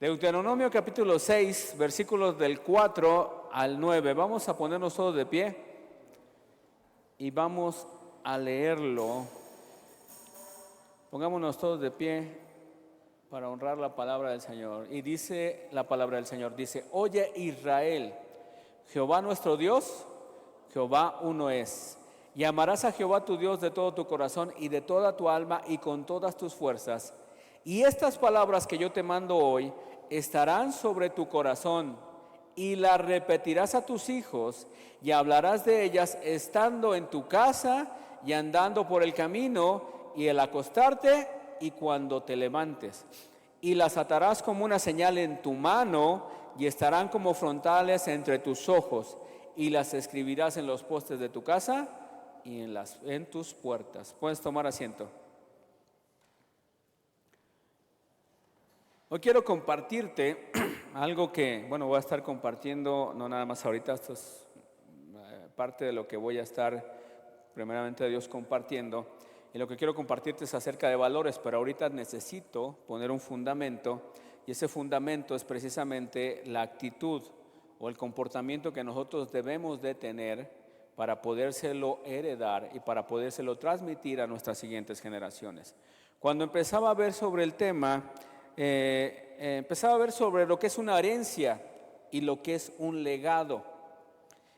Deuteronomio capítulo 6, versículos del 4 al 9. Vamos a ponernos todos de pie y vamos a leerlo. Pongámonos todos de pie para honrar la palabra del Señor. Y dice la palabra del Señor, dice: Oye Israel, Jehová nuestro Dios, Jehová uno es. Y amarás a Jehová tu Dios de todo tu corazón y de toda tu alma y con todas tus fuerzas. Y estas palabras que yo te mando hoy estarán sobre tu corazón, y las repetirás a tus hijos, y hablarás de ellas estando en tu casa y andando por el camino, y al acostarte y cuando te levantes. Y las atarás como una señal en tu mano, y estarán como frontales entre tus ojos, y las escribirás en los postes de tu casa y en tus puertas. Puedes tomar asiento. Hoy quiero compartirte algo que, voy a estar compartiendo, no nada más ahorita, esto es parte de lo que voy a estar, primeramente Dios, compartiendo. Y lo que quiero compartirte es acerca de valores, pero ahorita necesito poner un fundamento, y ese fundamento es precisamente la actitud o el comportamiento que nosotros debemos de tener para podérselo heredar y para podérselo transmitir a nuestras siguientes generaciones. Cuando empezaba a ver sobre el tema, empezaba a ver sobre lo que es una herencia y lo que es un legado.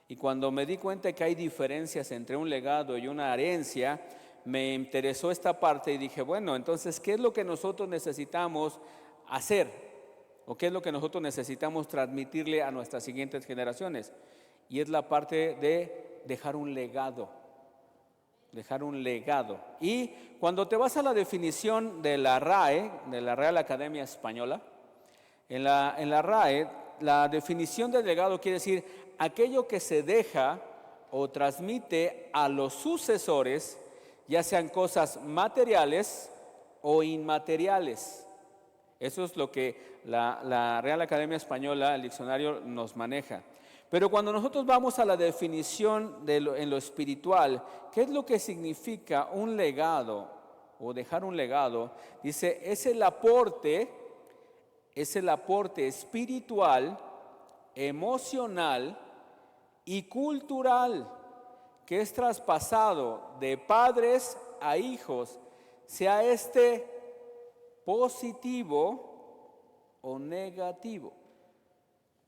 Y cuando me di cuenta que hay diferencias entre un legado y una herencia, me interesó esta parte y dije, bueno, entonces, ¿qué es lo que nosotros necesitamos hacer? ¿O qué es lo que nosotros necesitamos transmitirle a nuestras siguientes generaciones? Y es la parte de dejar un legado. Dejar un legado. Y cuando te vas a la definición de la RAE, de la Real Academia Española, en la RAE, la definición de legado quiere decir aquello que se deja o transmite a los sucesores, ya sean cosas materiales o inmateriales. Eso es lo que la Real Academia Española, el diccionario, nos maneja. Pero cuando nosotros vamos a la definición en lo espiritual, ¿qué es lo que significa un legado o dejar un legado? Dice, es el aporte espiritual, emocional y cultural que es traspasado de padres a hijos, sea este positivo o negativo.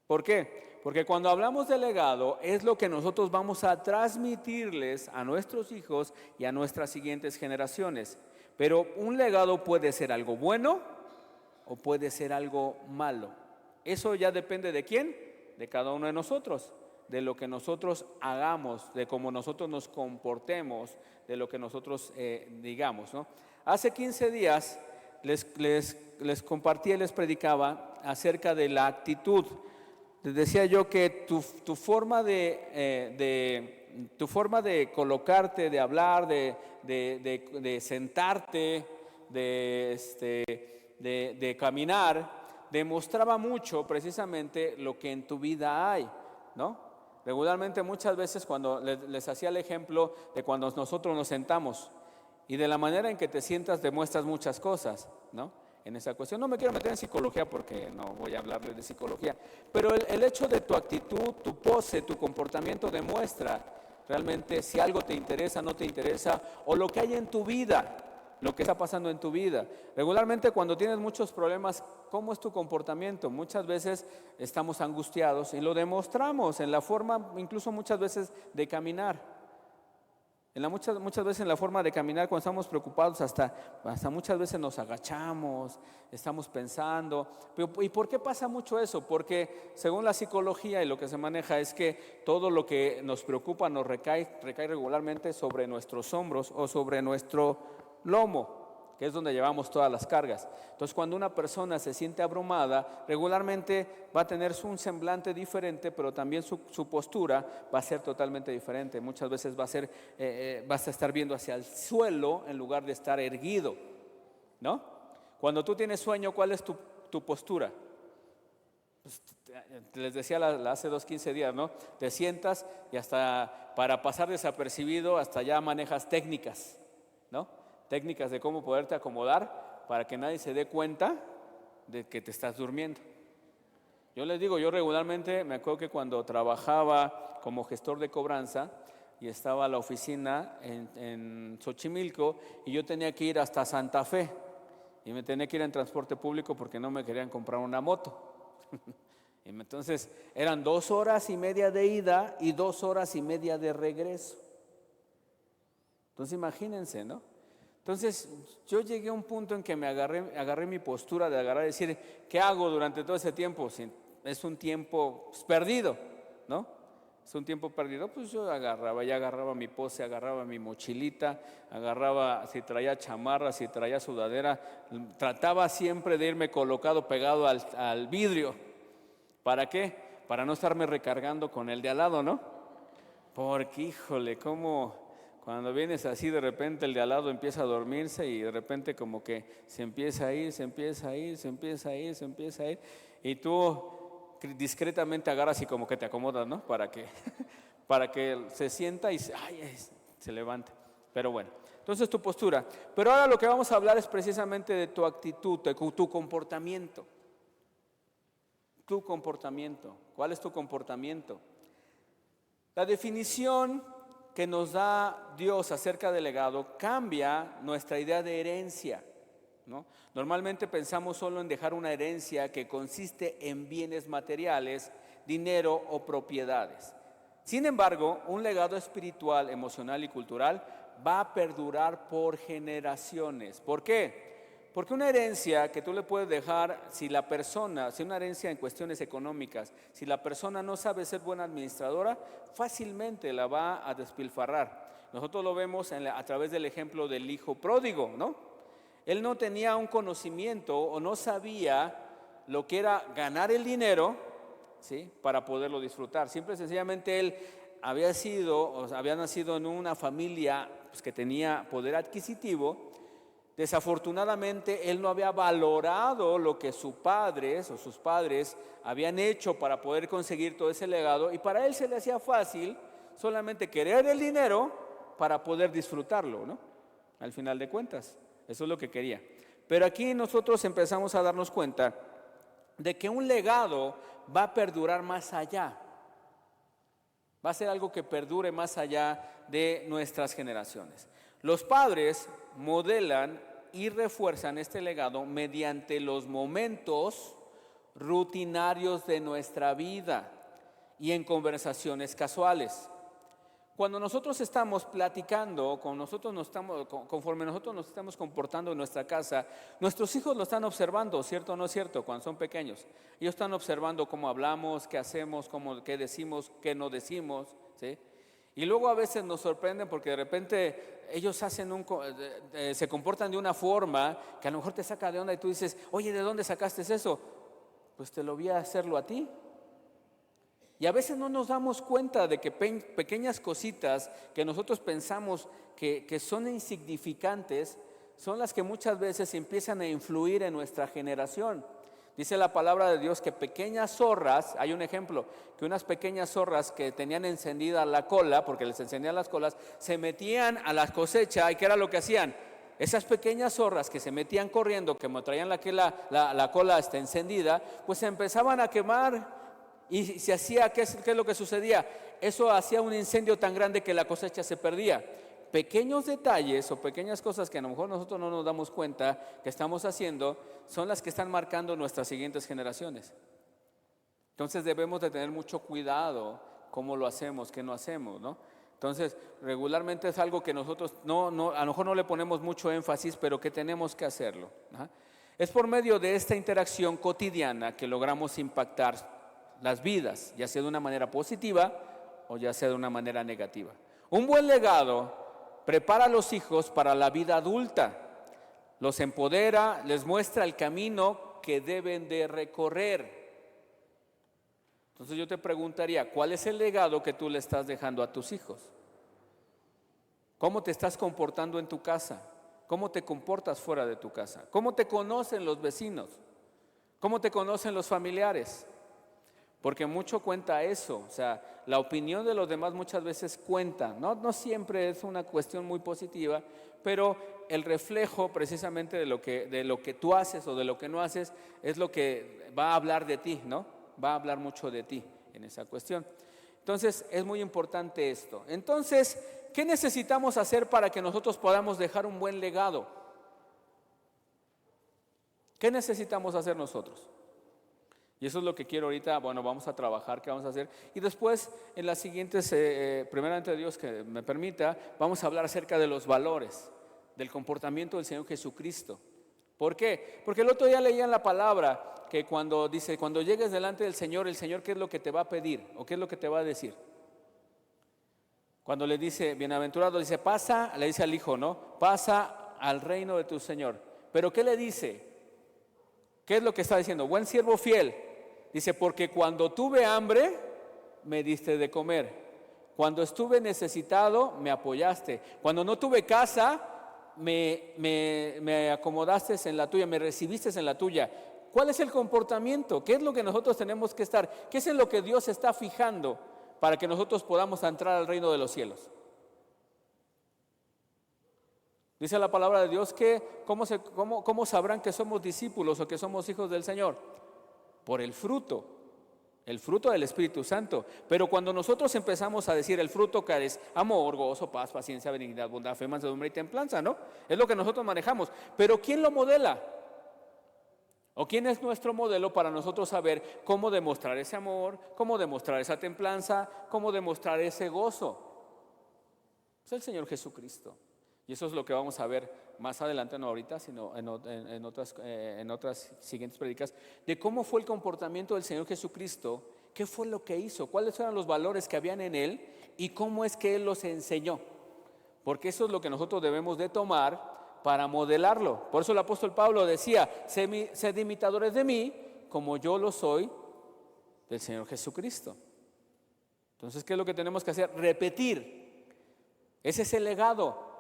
¿Por qué? Porque cuando hablamos de legado es lo que nosotros vamos a transmitirles a nuestros hijos y a nuestras siguientes generaciones. Pero un legado puede ser algo bueno o puede ser algo malo. Eso ya depende de quién, de cada uno de nosotros, de lo que nosotros hagamos, de cómo nosotros nos comportemos, de lo que nosotros digamos, ¿no? Hace 15 días les compartí, les predicaba acerca de la actitud. Les decía yo que tu forma de colocarte, de hablar, de sentarte, de caminar, demostraba mucho precisamente lo que en tu vida hay, ¿no? Regularmente muchas veces cuando les hacía el ejemplo de cuando nosotros nos sentamos y de la manera en que te sientas demuestras muchas cosas, ¿no? En esa cuestión. No me quiero meter en psicología porque no voy a hablarles de psicología, pero el hecho de tu actitud, tu pose, tu comportamiento demuestra realmente si algo te interesa, no te interesa, o lo que hay en tu vida, lo que está pasando en tu vida. Regularmente cuando tienes muchos problemas, ¿cómo es tu comportamiento? Muchas veces estamos angustiados y lo demostramos en la forma, incluso muchas veces, de caminar. Muchas veces en la forma de caminar, cuando estamos preocupados, hasta muchas veces nos agachamos, estamos pensando. ¿Y por qué pasa mucho eso? Porque según la psicología y lo que se maneja es que todo lo que nos preocupa nos recae regularmente sobre nuestros hombros o sobre nuestro lomo, que es donde llevamos todas las cargas. Entonces, cuando una persona se siente abrumada, regularmente va a tener un semblante diferente, pero también su postura va a ser totalmente diferente. Muchas veces vas a estar viendo hacia el suelo en lugar de estar erguido, ¿no? Cuando tú tienes sueño, ¿cuál es tu postura? Pues, les decía hace 15 días, ¿no? Te sientas y hasta para pasar desapercibido, hasta ya manejas técnicas, ¿no? Técnicas de cómo poderte acomodar para que nadie se dé cuenta de que te estás durmiendo. Yo les digo, yo regularmente me acuerdo que cuando trabajaba como gestor de cobranza y estaba la oficina en Xochimilco y yo tenía que ir hasta Santa Fe y me tenía que ir en transporte público porque no me querían comprar una moto. Y entonces eran 2 horas y media de ida y 2 horas y media de regreso. Entonces imagínense, ¿no? Entonces yo llegué a un punto en que me agarré mi postura de agarrar y decir, ¿qué hago durante todo ese tiempo? Si es un tiempo perdido, ¿no? Es un tiempo perdido, pues yo agarraba mi pose, agarraba mi mochilita, agarraba, si traía chamarra, si traía sudadera, trataba siempre de irme colocado, pegado al vidrio. ¿Para qué? Para no estarme recargando con el de al lado, ¿no? Porque, híjole, cómo cuando vienes así de repente el de al lado empieza a dormirse y de repente como que se empieza a ir, se empieza a ir, se empieza a ir, se empieza a ir y tú discretamente agarras y como que te acomodas, ¿no? Para que se sienta y se levante. Pero bueno, entonces tu postura. Pero ahora lo que vamos a hablar es precisamente de tu actitud, de tu comportamiento. Tu comportamiento. ¿Cuál es tu comportamiento? La definición que nos da Dios acerca del legado cambia nuestra idea de herencia, ¿no? Normalmente pensamos solo en dejar una herencia que consiste en bienes materiales, dinero o propiedades. Sin embargo, un legado espiritual, emocional y cultural va a perdurar por generaciones. ¿Por qué? Porque una herencia que tú le puedes dejar, si una herencia en cuestiones económicas, si la persona no sabe ser buena administradora, fácilmente la va a despilfarrar. Nosotros lo vemos a través del ejemplo del hijo pródigo, ¿no? Él no tenía un conocimiento o no sabía lo que era ganar el dinero, ¿sí? Para poderlo disfrutar. Simple y sencillamente él había nacido en una familia pues, que tenía poder adquisitivo. Desafortunadamente, él no había valorado lo que sus padres habían hecho para poder conseguir todo ese legado y para él se le hacía fácil solamente querer el dinero para poder disfrutarlo, ¿no? Al final de cuentas, eso es lo que quería. Pero aquí nosotros empezamos a darnos cuenta de que un legado va a perdurar más allá, va a ser algo que perdure más allá de nuestras generaciones. Los padres modelan y refuerzan este legado mediante los momentos rutinarios de nuestra vida y en conversaciones casuales. Cuando nosotros estamos platicando, conforme nosotros nos estamos comportando en nuestra casa, nuestros hijos lo están observando, ¿cierto o no es cierto? Cuando son pequeños, ellos están observando cómo hablamos, qué hacemos, qué decimos, qué no decimos, ¿sí? Y luego a veces nos sorprenden porque de repente ellos se comportan de una forma que a lo mejor te saca de onda y tú dices, oye, ¿de dónde sacaste eso? Pues te lo vi a hacerlo a ti. Y a veces no nos damos cuenta de que pequeñas cositas que nosotros pensamos que son insignificantes son las que muchas veces empiezan a influir en nuestra generación. Dice la palabra de Dios que pequeñas zorras, hay un ejemplo, que unas pequeñas zorras que tenían encendida la cola, porque les encendían las colas, se metían a la cosecha y ¿qué era lo que hacían? Esas pequeñas zorras que se metían corriendo, que traían la cola encendida, pues se empezaban a quemar y se hacía, ¿qué es lo que sucedía? Eso hacía un incendio tan grande que la cosecha se perdía. Pequeños detalles o pequeñas cosas que a lo mejor nosotros no nos damos cuenta que estamos haciendo son las que están marcando nuestras siguientes generaciones. Entonces debemos de tener mucho cuidado cómo lo hacemos, qué no hacemos, ¿no? Entonces regularmente es algo que nosotros a lo mejor no le ponemos mucho énfasis, pero que tenemos que hacerlo, ¿no? Es por medio de esta interacción cotidiana que logramos impactar las vidas, ya sea de una manera positiva o ya sea de una manera negativa. Un buen legado prepara a los hijos para la vida adulta, los empodera, les muestra el camino que deben de recorrer. Entonces yo te preguntaría, ¿cuál es el legado que tú le estás dejando a tus hijos? ¿Cómo te estás comportando en tu casa? ¿Cómo te comportas fuera de tu casa? ¿Cómo te conocen los vecinos? ¿Cómo te conocen los familiares? Porque mucho cuenta eso, o sea, la opinión de los demás muchas veces cuenta, no siempre es una cuestión muy positiva, pero el reflejo precisamente de lo que tú haces o de lo que no haces es lo que va a hablar de ti, ¿no? va a hablar mucho de ti en esa cuestión. Entonces es muy importante esto. Entonces, ¿qué necesitamos hacer para que nosotros podamos dejar un buen legado? ¿Qué necesitamos hacer nosotros? Y eso es lo que quiero ahorita, bueno, vamos a trabajar, ¿qué vamos a hacer? Y después, en las siguientes, primeramente Dios que me permita, vamos a hablar acerca de los valores, del comportamiento del Señor Jesucristo. ¿Por qué? Porque el otro día leía en la palabra que cuando dice, cuando llegues delante del Señor, el Señor, ¿qué es lo que te va a pedir? ¿O qué es lo que te va a decir? Cuando le dice, bienaventurado, dice, pasa, le dice al Hijo, ¿no? Pasa al reino de tu Señor. ¿Pero qué le dice? ¿Qué es lo que está diciendo? Buen siervo fiel. Dice, porque cuando tuve hambre, me diste de comer. Cuando estuve necesitado, me apoyaste. Cuando no tuve casa, me acomodaste en la tuya, me recibiste en la tuya. ¿Cuál es el comportamiento? ¿Qué es lo que nosotros tenemos que estar? ¿Qué es en lo que Dios está fijando para que nosotros podamos entrar al reino de los cielos? Dice la palabra de Dios que ¿cómo sabrán que somos discípulos o que somos hijos del Señor? Por el fruto del Espíritu Santo. Pero cuando nosotros empezamos a decir el fruto que es amor, gozo, paz, paciencia, benignidad, bondad, fe, mansedumbre y templanza, ¿no? Es lo que nosotros manejamos. Pero ¿quién lo modela? ¿O quién es nuestro modelo para nosotros saber cómo demostrar ese amor, cómo demostrar esa templanza, cómo demostrar ese gozo? Es el Señor Jesucristo. Y eso es lo que vamos a ver más adelante, no ahorita, sino en otras siguientes prédicas, de cómo fue el comportamiento del Señor Jesucristo, qué fue lo que hizo, cuáles eran los valores que habían en Él y cómo es que Él los enseñó. Porque eso es lo que nosotros debemos de tomar para modelarlo. Por eso el apóstol Pablo decía, sed imitadores de mí, como yo lo soy del Señor Jesucristo. Entonces, ¿qué es lo que tenemos que hacer? Repetir. Ese es el legado.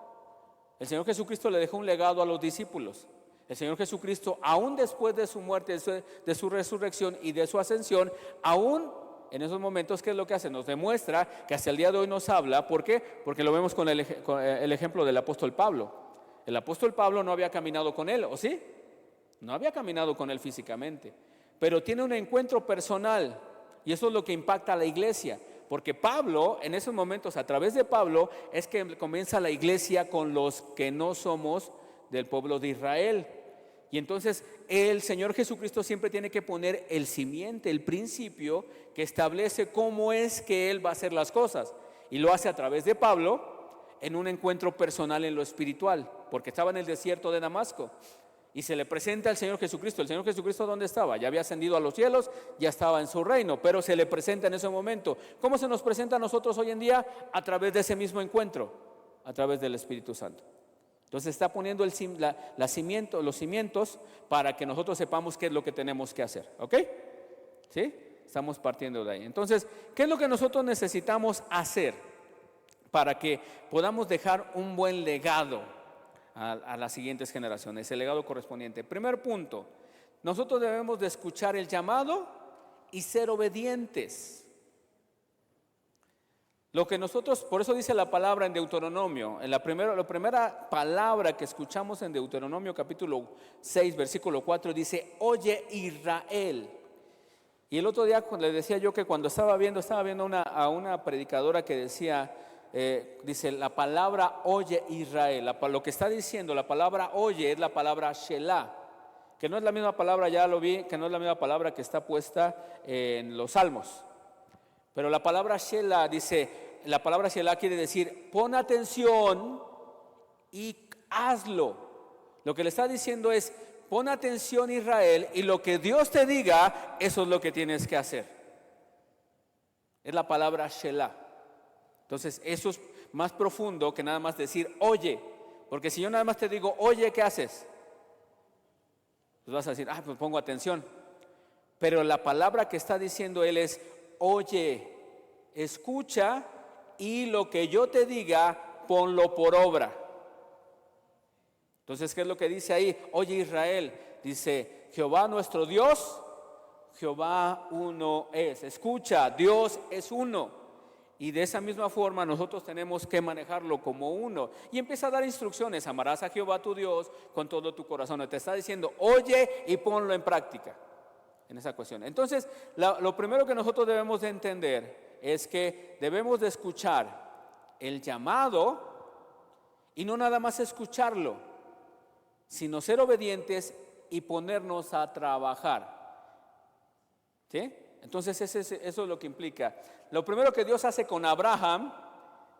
El Señor Jesucristo le dejó un legado a los discípulos. El Señor Jesucristo, aún después de su muerte, de su resurrección y de su ascensión, aún en esos momentos, ¿qué es lo que hace? Nos demuestra que hasta el día de hoy nos habla. ¿Por qué? Porque lo vemos con el ejemplo del apóstol Pablo. El apóstol Pablo no había caminado con él, ¿o sí? No había caminado con él físicamente, pero tiene un encuentro personal y eso es lo que impacta a la iglesia. Porque Pablo, en esos momentos, a través de Pablo, es que comienza la iglesia con los que no somos del pueblo de Israel. Y entonces el Señor Jesucristo siempre tiene que poner el simiente, el principio que establece cómo es que Él va a hacer las cosas. Y lo hace a través de Pablo en un encuentro personal en lo espiritual, porque estaba en el desierto de Damasco. Y se le presenta al Señor Jesucristo. ¿El Señor Jesucristo dónde estaba? Ya había ascendido a los cielos, ya estaba en su reino, pero se le presenta en ese momento. ¿Cómo se nos presenta a nosotros hoy en día? A través de ese mismo encuentro, a través del Espíritu Santo. Entonces está poniendo los cimientos para que nosotros sepamos qué es lo que tenemos que hacer. ¿Ok? ¿Sí? Estamos partiendo de ahí. Entonces, ¿qué es lo que nosotros necesitamos hacer para que podamos dejar un buen legado a las siguientes generaciones, el legado correspondiente? Primer punto, nosotros debemos de escuchar el llamado y ser obedientes. Lo que nosotros, por eso dice la palabra en Deuteronomio, la primera palabra que escuchamos en Deuteronomio capítulo 6, versículo 4, dice, oye Israel. Y el otro día le decía yo que cuando estaba viendo a una predicadora que decía, dice la palabra oye Israel, lo que está diciendo la palabra oye es la palabra Shelah, que no es la misma palabra, ya lo vi, que no es la misma palabra que está puesta en los Salmos, pero la palabra Shelah dice, la palabra Shelah quiere decir pon atención y hazlo. Lo que le está diciendo es pon atención Israel y lo que Dios te diga, eso es lo que tienes que hacer. Es la palabra Shelah. Entonces eso es más profundo que nada más decir oye, porque si yo nada más te digo oye, ¿qué haces? Pues vas a decir, pues pongo atención. Pero la palabra que está diciendo él es oye, escucha y lo que yo te diga, ponlo por obra. Entonces, ¿qué es lo que dice ahí? Oye Israel, dice Jehová nuestro Dios, Jehová uno es. Escucha, Dios es uno. Y de esa misma forma nosotros tenemos que manejarlo como uno. Y empieza a dar instrucciones, amarás a Jehová tu Dios con todo tu corazón. Te está diciendo, oye y ponlo en práctica. en esa cuestión. Entonces, lo primero que nosotros debemos de entender es que debemos de escuchar el llamado y no nada más escucharlo, sino ser obedientes y ponernos a trabajar. ¿Sí? Entonces eso es lo que implica. Lo primero que Dios hace con Abraham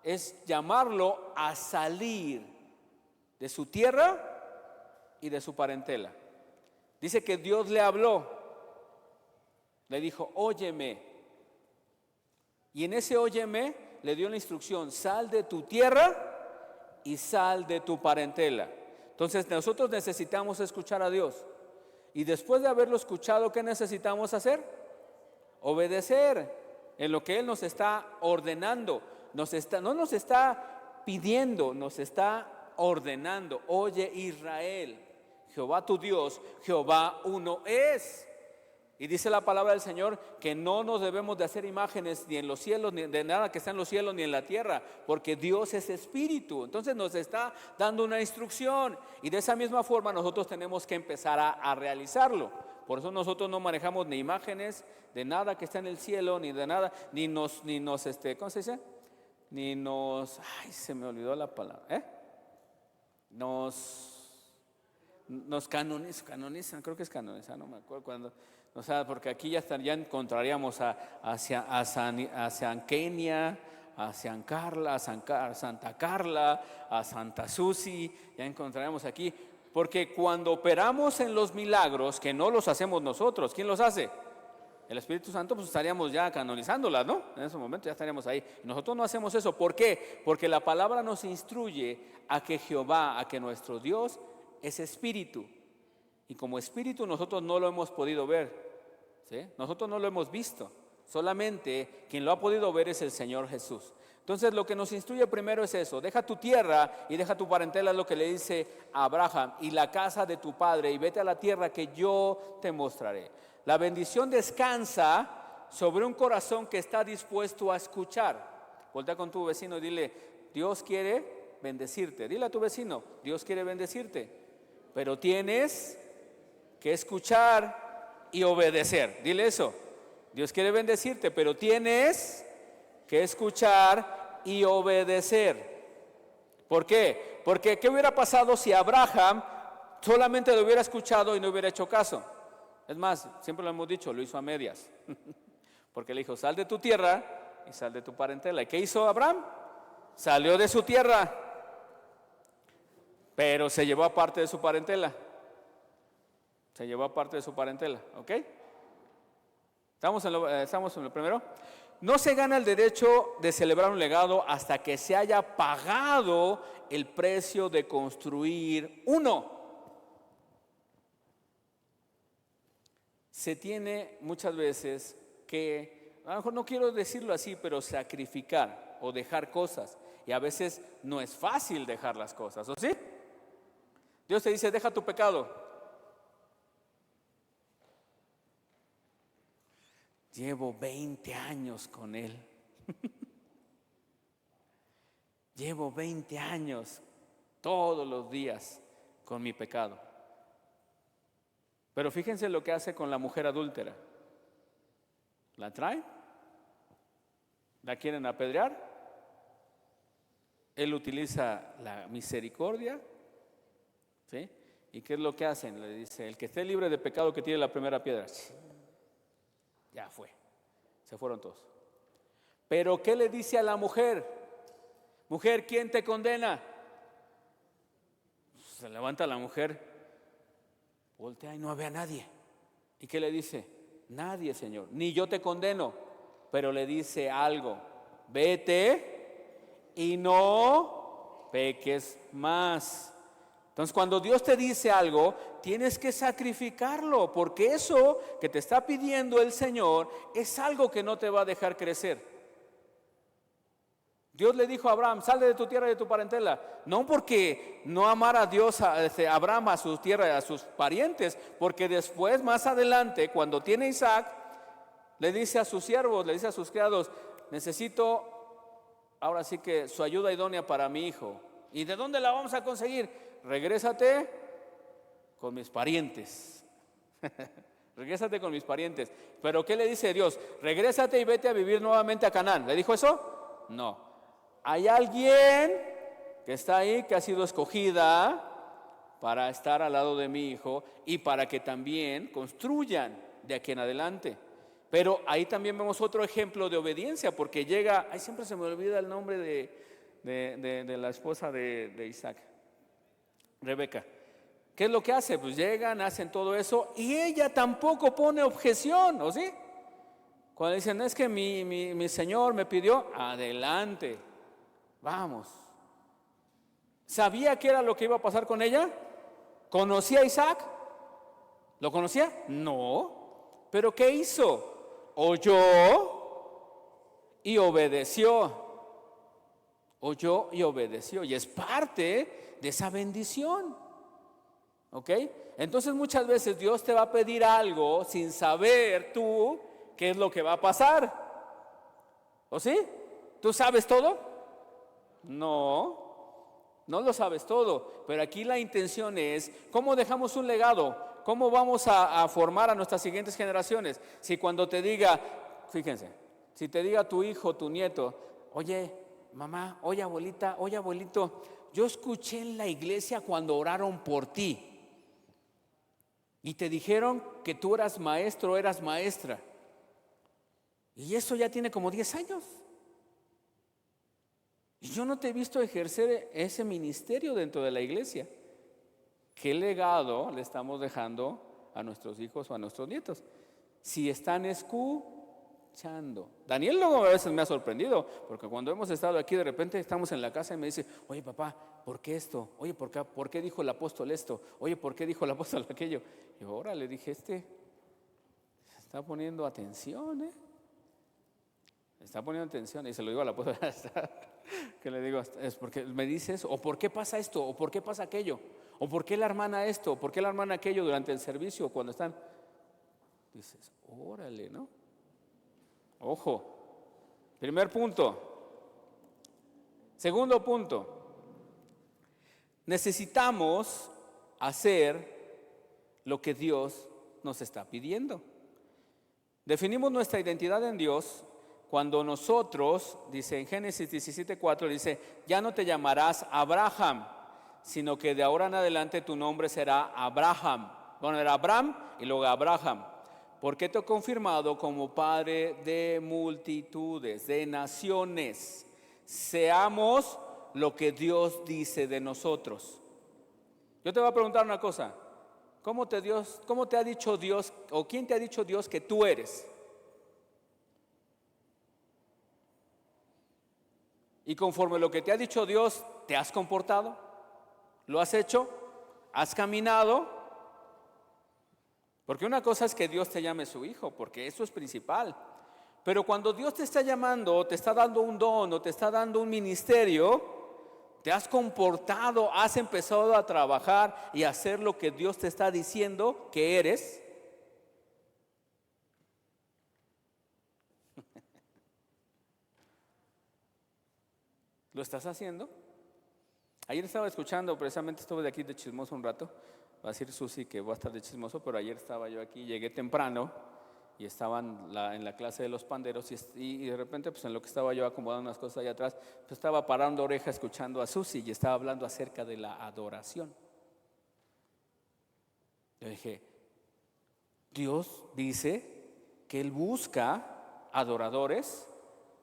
es llamarlo a salir de su tierra y de su parentela. Dice que Dios le habló, le dijo, óyeme. Y en ese óyeme le dio la instrucción, sal de tu tierra y sal de tu parentela. Entonces nosotros necesitamos escuchar a Dios. Y después de haberlo escuchado, ¿qué necesitamos hacer? Obedecer en lo que Él nos está ordenando. No nos está pidiendo, nos está ordenando. Oye Israel, Jehová tu Dios, Jehová uno es. Y dice la palabra del Señor que no nos debemos de hacer imágenes ni en los cielos, ni de nada que está en los cielos, ni en la tierra, porque Dios es espíritu. Entonces nos está dando una instrucción y de esa misma forma nosotros tenemos que empezar a realizarlo. Por eso nosotros no manejamos ni imágenes de nada que está en el cielo, ni de nada, ni nos ¿cómo se dice? Ni nos, ay, se me olvidó la palabra, nos canonizan, creo que es canonizan, no me acuerdo cuándo. O sea, porque aquí ya encontraríamos hacia San Kenia, a San Carla, a Santa Carla, a Santa Susi, ya encontraríamos aquí. Porque cuando operamos en los milagros, que no los hacemos nosotros, ¿quién los hace? El Espíritu Santo, pues estaríamos ya canonizándolas, ¿no? En ese momento ya estaríamos ahí. Nosotros no hacemos eso. ¿Por qué? Porque la palabra nos instruye a que Jehová, a que nuestro Dios es espíritu. Y como espíritu nosotros no lo hemos podido ver, ¿sí? Nosotros no lo hemos visto. Solamente quien lo ha podido ver es el Señor Jesús. Entonces lo que nos instruye primero es eso, deja tu tierra y deja tu parentela, es lo que le dice a Abraham, y la casa de tu padre, y vete a la tierra que yo te mostraré. La bendición descansa sobre un corazón que está dispuesto a escuchar. Voltea con tu vecino y dile, Dios quiere bendecirte. Dile a tu vecino, Dios quiere bendecirte, pero tienes que escuchar y obedecer. Dile eso, Dios quiere bendecirte, pero tienes que escuchar y obedecer. ¿Por qué? Porque ¿qué hubiera pasado si Abraham solamente lo hubiera escuchado y no hubiera hecho caso? Es más, siempre lo hemos dicho, lo hizo a medias. Porque le dijo, sal de tu tierra y sal de tu parentela. ¿Y qué hizo Abraham? Salió de su tierra, pero se llevó a parte de su parentela. Se llevó a parte de su parentela, ¿ok? ¿Estamos en lo primero? No se gana el derecho de celebrar un legado hasta que se haya pagado el precio de construir uno. Se tiene muchas veces que, a lo mejor no quiero decirlo así, pero sacrificar o dejar cosas. Y a veces no es fácil dejar las cosas, ¿o sí? Dios te dice, deja tu pecado. Llevo 20 años con Él. Llevo 20 años todos los días con mi pecado. Pero fíjense lo que hace con la mujer adúltera. La traen, la quieren apedrear. Él utiliza la misericordia, ¿sí? ¿Y qué es lo que hacen? Le dice, el que esté libre de pecado que tire la primera piedra. Ya fue, se fueron todos. Pero ¿qué le dice a la mujer? Mujer, ¿quién te condena? Se levanta la mujer, voltea y no ve a nadie. ¿Y qué le dice? Nadie, Señor, ni yo te condeno. Pero le dice algo, vete y no peques más. Entonces, cuando Dios te dice algo, tienes que sacrificarlo, porque eso que te está pidiendo el Señor es algo que no te va a dejar crecer. Dios le dijo a Abraham, sal de tu tierra y de tu parentela. No porque no amara a Dios, a Abraham, a su tierra, a sus parientes, porque después, más adelante, cuando tiene Isaac, le dice a sus siervos, le dice a sus criados, necesito ahora sí que su ayuda idónea para mi hijo. ¿Y de dónde la vamos a conseguir? Regrésate con mis parientes. Regrésate con mis parientes. Pero ¿qué le dice Dios? Regrésate y vete a vivir nuevamente a Canaán. ¿Le dijo eso? No. Hay alguien que está ahí, que ha sido escogida para estar al lado de mi hijo y para que también construyan de aquí en adelante. Pero ahí también vemos otro ejemplo de obediencia, porque llega, ay, siempre se me olvida el nombre de la esposa de Isaac, Rebeca. ¿Qué es lo que hace? Pues llegan, hacen todo eso y ella tampoco pone objeción, ¿o sí? Cuando dicen, es que mi señor me pidió, adelante, vamos. ¿Sabía qué era lo que iba a pasar con ella? ¿Conocía a Isaac? ¿Lo conocía? No. ¿Pero qué hizo? Oyó y obedeció. Oyó y obedeció. Y es parte de esa bendición. ¿Ok? Entonces muchas veces Dios te va a pedir algo sin saber tú qué es lo que va a pasar. ¿O sí? ¿Tú sabes todo? No. No lo sabes todo, pero aquí la intención es cómo dejamos un legado, cómo vamos a formar a nuestras siguientes generaciones. Si cuando te diga, fíjense, si te diga tu hijo, tu nieto, oye mamá, oye abuelita, oye abuelito, yo escuché en la iglesia cuando oraron por ti y te dijeron que tú eras maestro, eras maestra, y eso ya tiene como 10 años. Y yo no te he visto ejercer ese ministerio dentro de la iglesia. ¿Qué legado le estamos dejando a nuestros hijos o a nuestros nietos? Si están escuchando. Daniel luego a veces me ha sorprendido, porque cuando hemos estado aquí de repente estamos en la casa y me dice, oye papá, ¿por qué esto? Oye, ¿por qué dijo el apóstol esto? Oye, ¿por qué dijo el apóstol aquello? Y ahora le dije, se está poniendo atención, está poniendo atención, y se lo digo a la apóstol. Que le digo, es porque me dices, o por qué pasa esto, o por qué pasa aquello, o por qué la hermana esto, o por qué la hermana aquello durante el servicio, cuando están, dices, órale, ¿no? Ojo, primer punto. Segundo punto, necesitamos hacer lo que Dios nos está pidiendo. Definimos nuestra identidad en Dios cuando nosotros, dice en Génesis 17:4, dice, ya no te llamarás Abraham, sino que de ahora en adelante tu nombre será Abraham. Bueno, era Abraham y luego Abraham. Porque te he confirmado como padre de multitudes, de naciones. Seamos lo que Dios dice de nosotros. Yo te voy a preguntar una cosa. ¿Cómo te ha dicho Dios, o quién te ha dicho Dios que tú eres? Y conforme lo que te ha dicho Dios, ¿te has comportado? ¿Lo has hecho? ¿Has caminado? Porque una cosa es que Dios te llame su hijo, porque eso es principal. Pero cuando Dios te está llamando, te está dando un don o te está dando un ministerio, ¿te has comportado? ¿Has empezado a trabajar y a hacer lo que Dios te está diciendo que eres? ¿Lo estás haciendo? Ayer estaba escuchando, precisamente estuve de aquí de chismoso un rato. Va a decir Susi que voy a estar de chismoso, pero ayer estaba yo aquí, llegué temprano y estaban en la clase de los panderos y de repente pues en lo que estaba yo acomodando unas cosas allá atrás, pues estaba parando oreja escuchando a Susi y estaba hablando acerca de la adoración. Yo dije, Dios dice que Él busca adoradores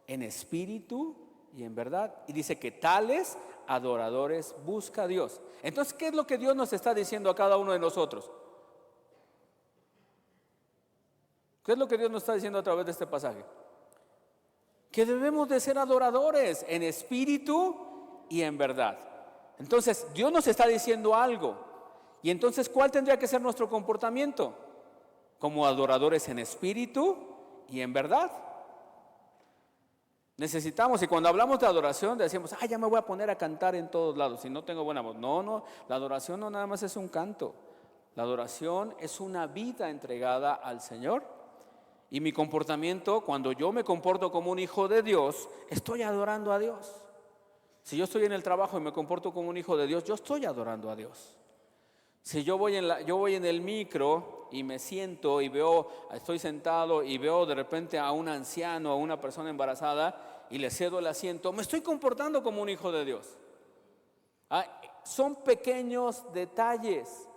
en espíritu y en verdad, y dice que tales adoradores busca a Dios. Entonces, ¿qué es lo que Dios nos está diciendo a cada uno de nosotros? ¿Qué es lo que Dios nos está diciendo a través de este pasaje? Que debemos de ser adoradores en espíritu y en verdad. Entonces, Dios nos está diciendo algo. Y entonces, ¿cuál tendría que ser nuestro comportamiento? Como adoradores en espíritu y en verdad. Necesitamos, y cuando hablamos de adoración decimos, ya me voy a poner a cantar en todos lados, si no tengo buena voz. No, la adoración no nada más es un canto. La adoración es una vida entregada al Señor. Y mi comportamiento, cuando yo me comporto como un hijo de Dios, estoy adorando a Dios. Si yo estoy en el trabajo y me comporto como un hijo de Dios, yo estoy adorando a Dios. Si yo voy en el micro y me siento y estoy sentado y veo de repente a un anciano, a una persona embarazada y le cedo el asiento, me estoy comportando como un hijo de Dios. Son pequeños detalles,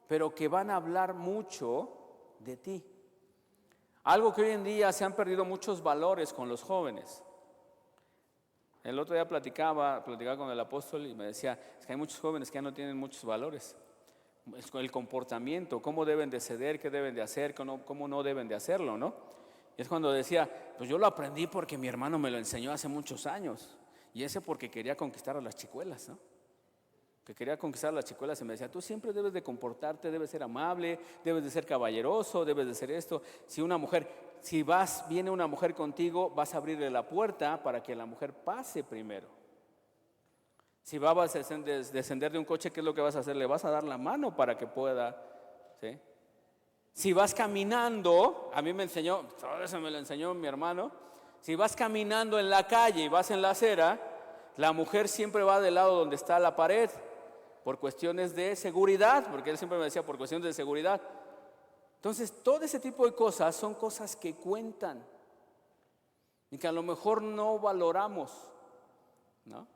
pero que van a hablar mucho de ti. Algo que hoy en día se han perdido muchos valores con los jóvenes. El otro día platicaba con el apóstol y me decía, es que hay muchos jóvenes que ya no tienen muchos valores. El comportamiento, cómo deben de ceder, qué deben de hacer, cómo no deben de hacerlo, ¿no? Y es cuando decía, pues yo lo aprendí porque mi hermano me lo enseñó hace muchos años. Y ese porque quería conquistar a las chicuelas, ¿no? Que quería conquistar a las chicuelas y me decía, tú siempre debes de comportarte, debes ser amable, debes de ser caballeroso, debes de ser esto. Viene una mujer contigo, vas a abrirle la puerta para que la mujer pase primero. Si vas a descender de un coche, ¿qué es lo que vas a hacer? Le vas a dar la mano para que pueda, ¿sí? Si vas caminando, a mí me enseñó, todo eso me lo enseñó mi hermano, si vas caminando en la calle y vas en la acera, la mujer siempre va del lado donde está la pared, por cuestiones de seguridad, porque él siempre me decía por cuestiones de seguridad. Entonces, todo ese tipo de cosas son cosas que cuentan y que a lo mejor no valoramos, ¿no?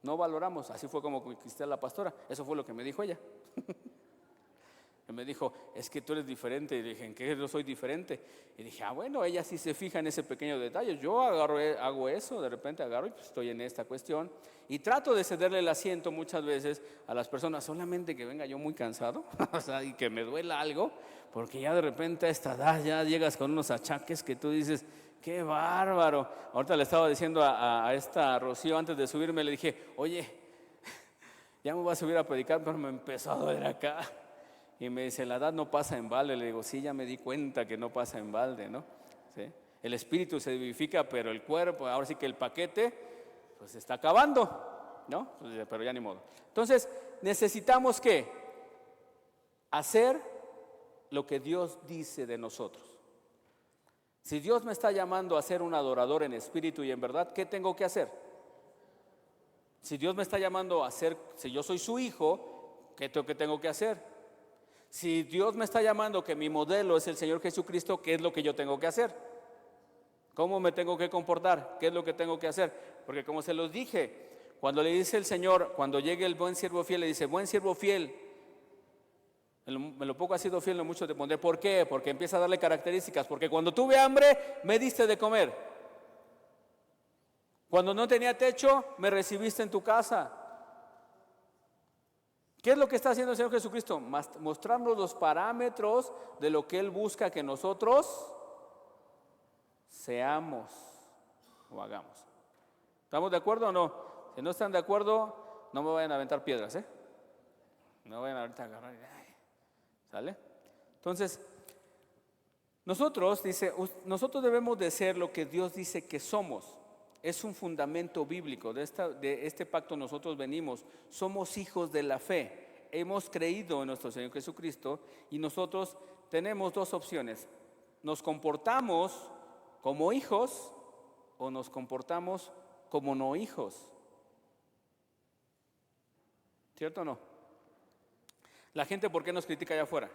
No valoramos. Así fue como conquisté a la pastora. Eso fue lo que me dijo ella. Me dijo, es que tú eres diferente. Y le dije, ¿en qué yo soy diferente? Y dije, bueno, ella sí se fija en ese pequeño detalle. Yo hago eso, de repente agarro y pues estoy en esta cuestión. Y trato de cederle el asiento muchas veces a las personas, solamente que venga yo muy cansado, o sea, y que me duela algo, porque ya de repente a esta edad ya llegas con unos achaques que tú dices, ¡qué bárbaro! Ahorita le estaba diciendo a esta Rocío antes de subirme, le dije, oye, ya me voy a subir a predicar, pero me empezó a doler acá. Y me dice, la edad no pasa en balde. Le digo, sí, ya me di cuenta que no pasa en balde, ¿no? ¿Sí? El espíritu se vivifica, pero el cuerpo, ahora sí que el paquete, pues se está acabando, ¿no? Pero ya ni modo. Entonces, necesitamos ¿qué? Hacer lo que Dios dice de nosotros. Si Dios me está llamando a ser un adorador en espíritu y en verdad, ¿qué tengo que hacer? Si Dios me está llamando a ser, si yo soy su hijo, ¿qué tengo que hacer? Si Dios me está llamando que mi modelo es el Señor Jesucristo, ¿qué es lo que yo tengo que hacer? ¿Cómo me tengo que comportar? ¿Qué es lo que tengo que hacer? Porque como se los dije, cuando le dice el Señor, cuando llegue el buen siervo fiel, le dice, buen siervo fiel, en lo poco has sido fiel, en lo mucho te pondré. ¿Por qué? Porque empieza a darle características. Porque cuando tuve hambre, me diste de comer. Cuando no tenía techo, me recibiste en tu casa. ¿Qué es lo que está haciendo el Señor Jesucristo? Mostrarnos los parámetros de lo que Él busca que nosotros seamos o hagamos. ¿Estamos de acuerdo o no? Si no están de acuerdo, no me vayan a aventar piedras, ¿eh? No vayan ahorita a agarrar. ¿Sale? Entonces, nosotros debemos de ser lo que Dios dice que somos. Es un fundamento bíblico. De este pacto nosotros venimos. Somos hijos de la fe. Hemos creído en nuestro Señor Jesucristo y nosotros tenemos dos opciones. Nos comportamos como hijos o nos comportamos como no hijos. ¿Cierto o no? La gente, ¿por qué nos critica allá afuera?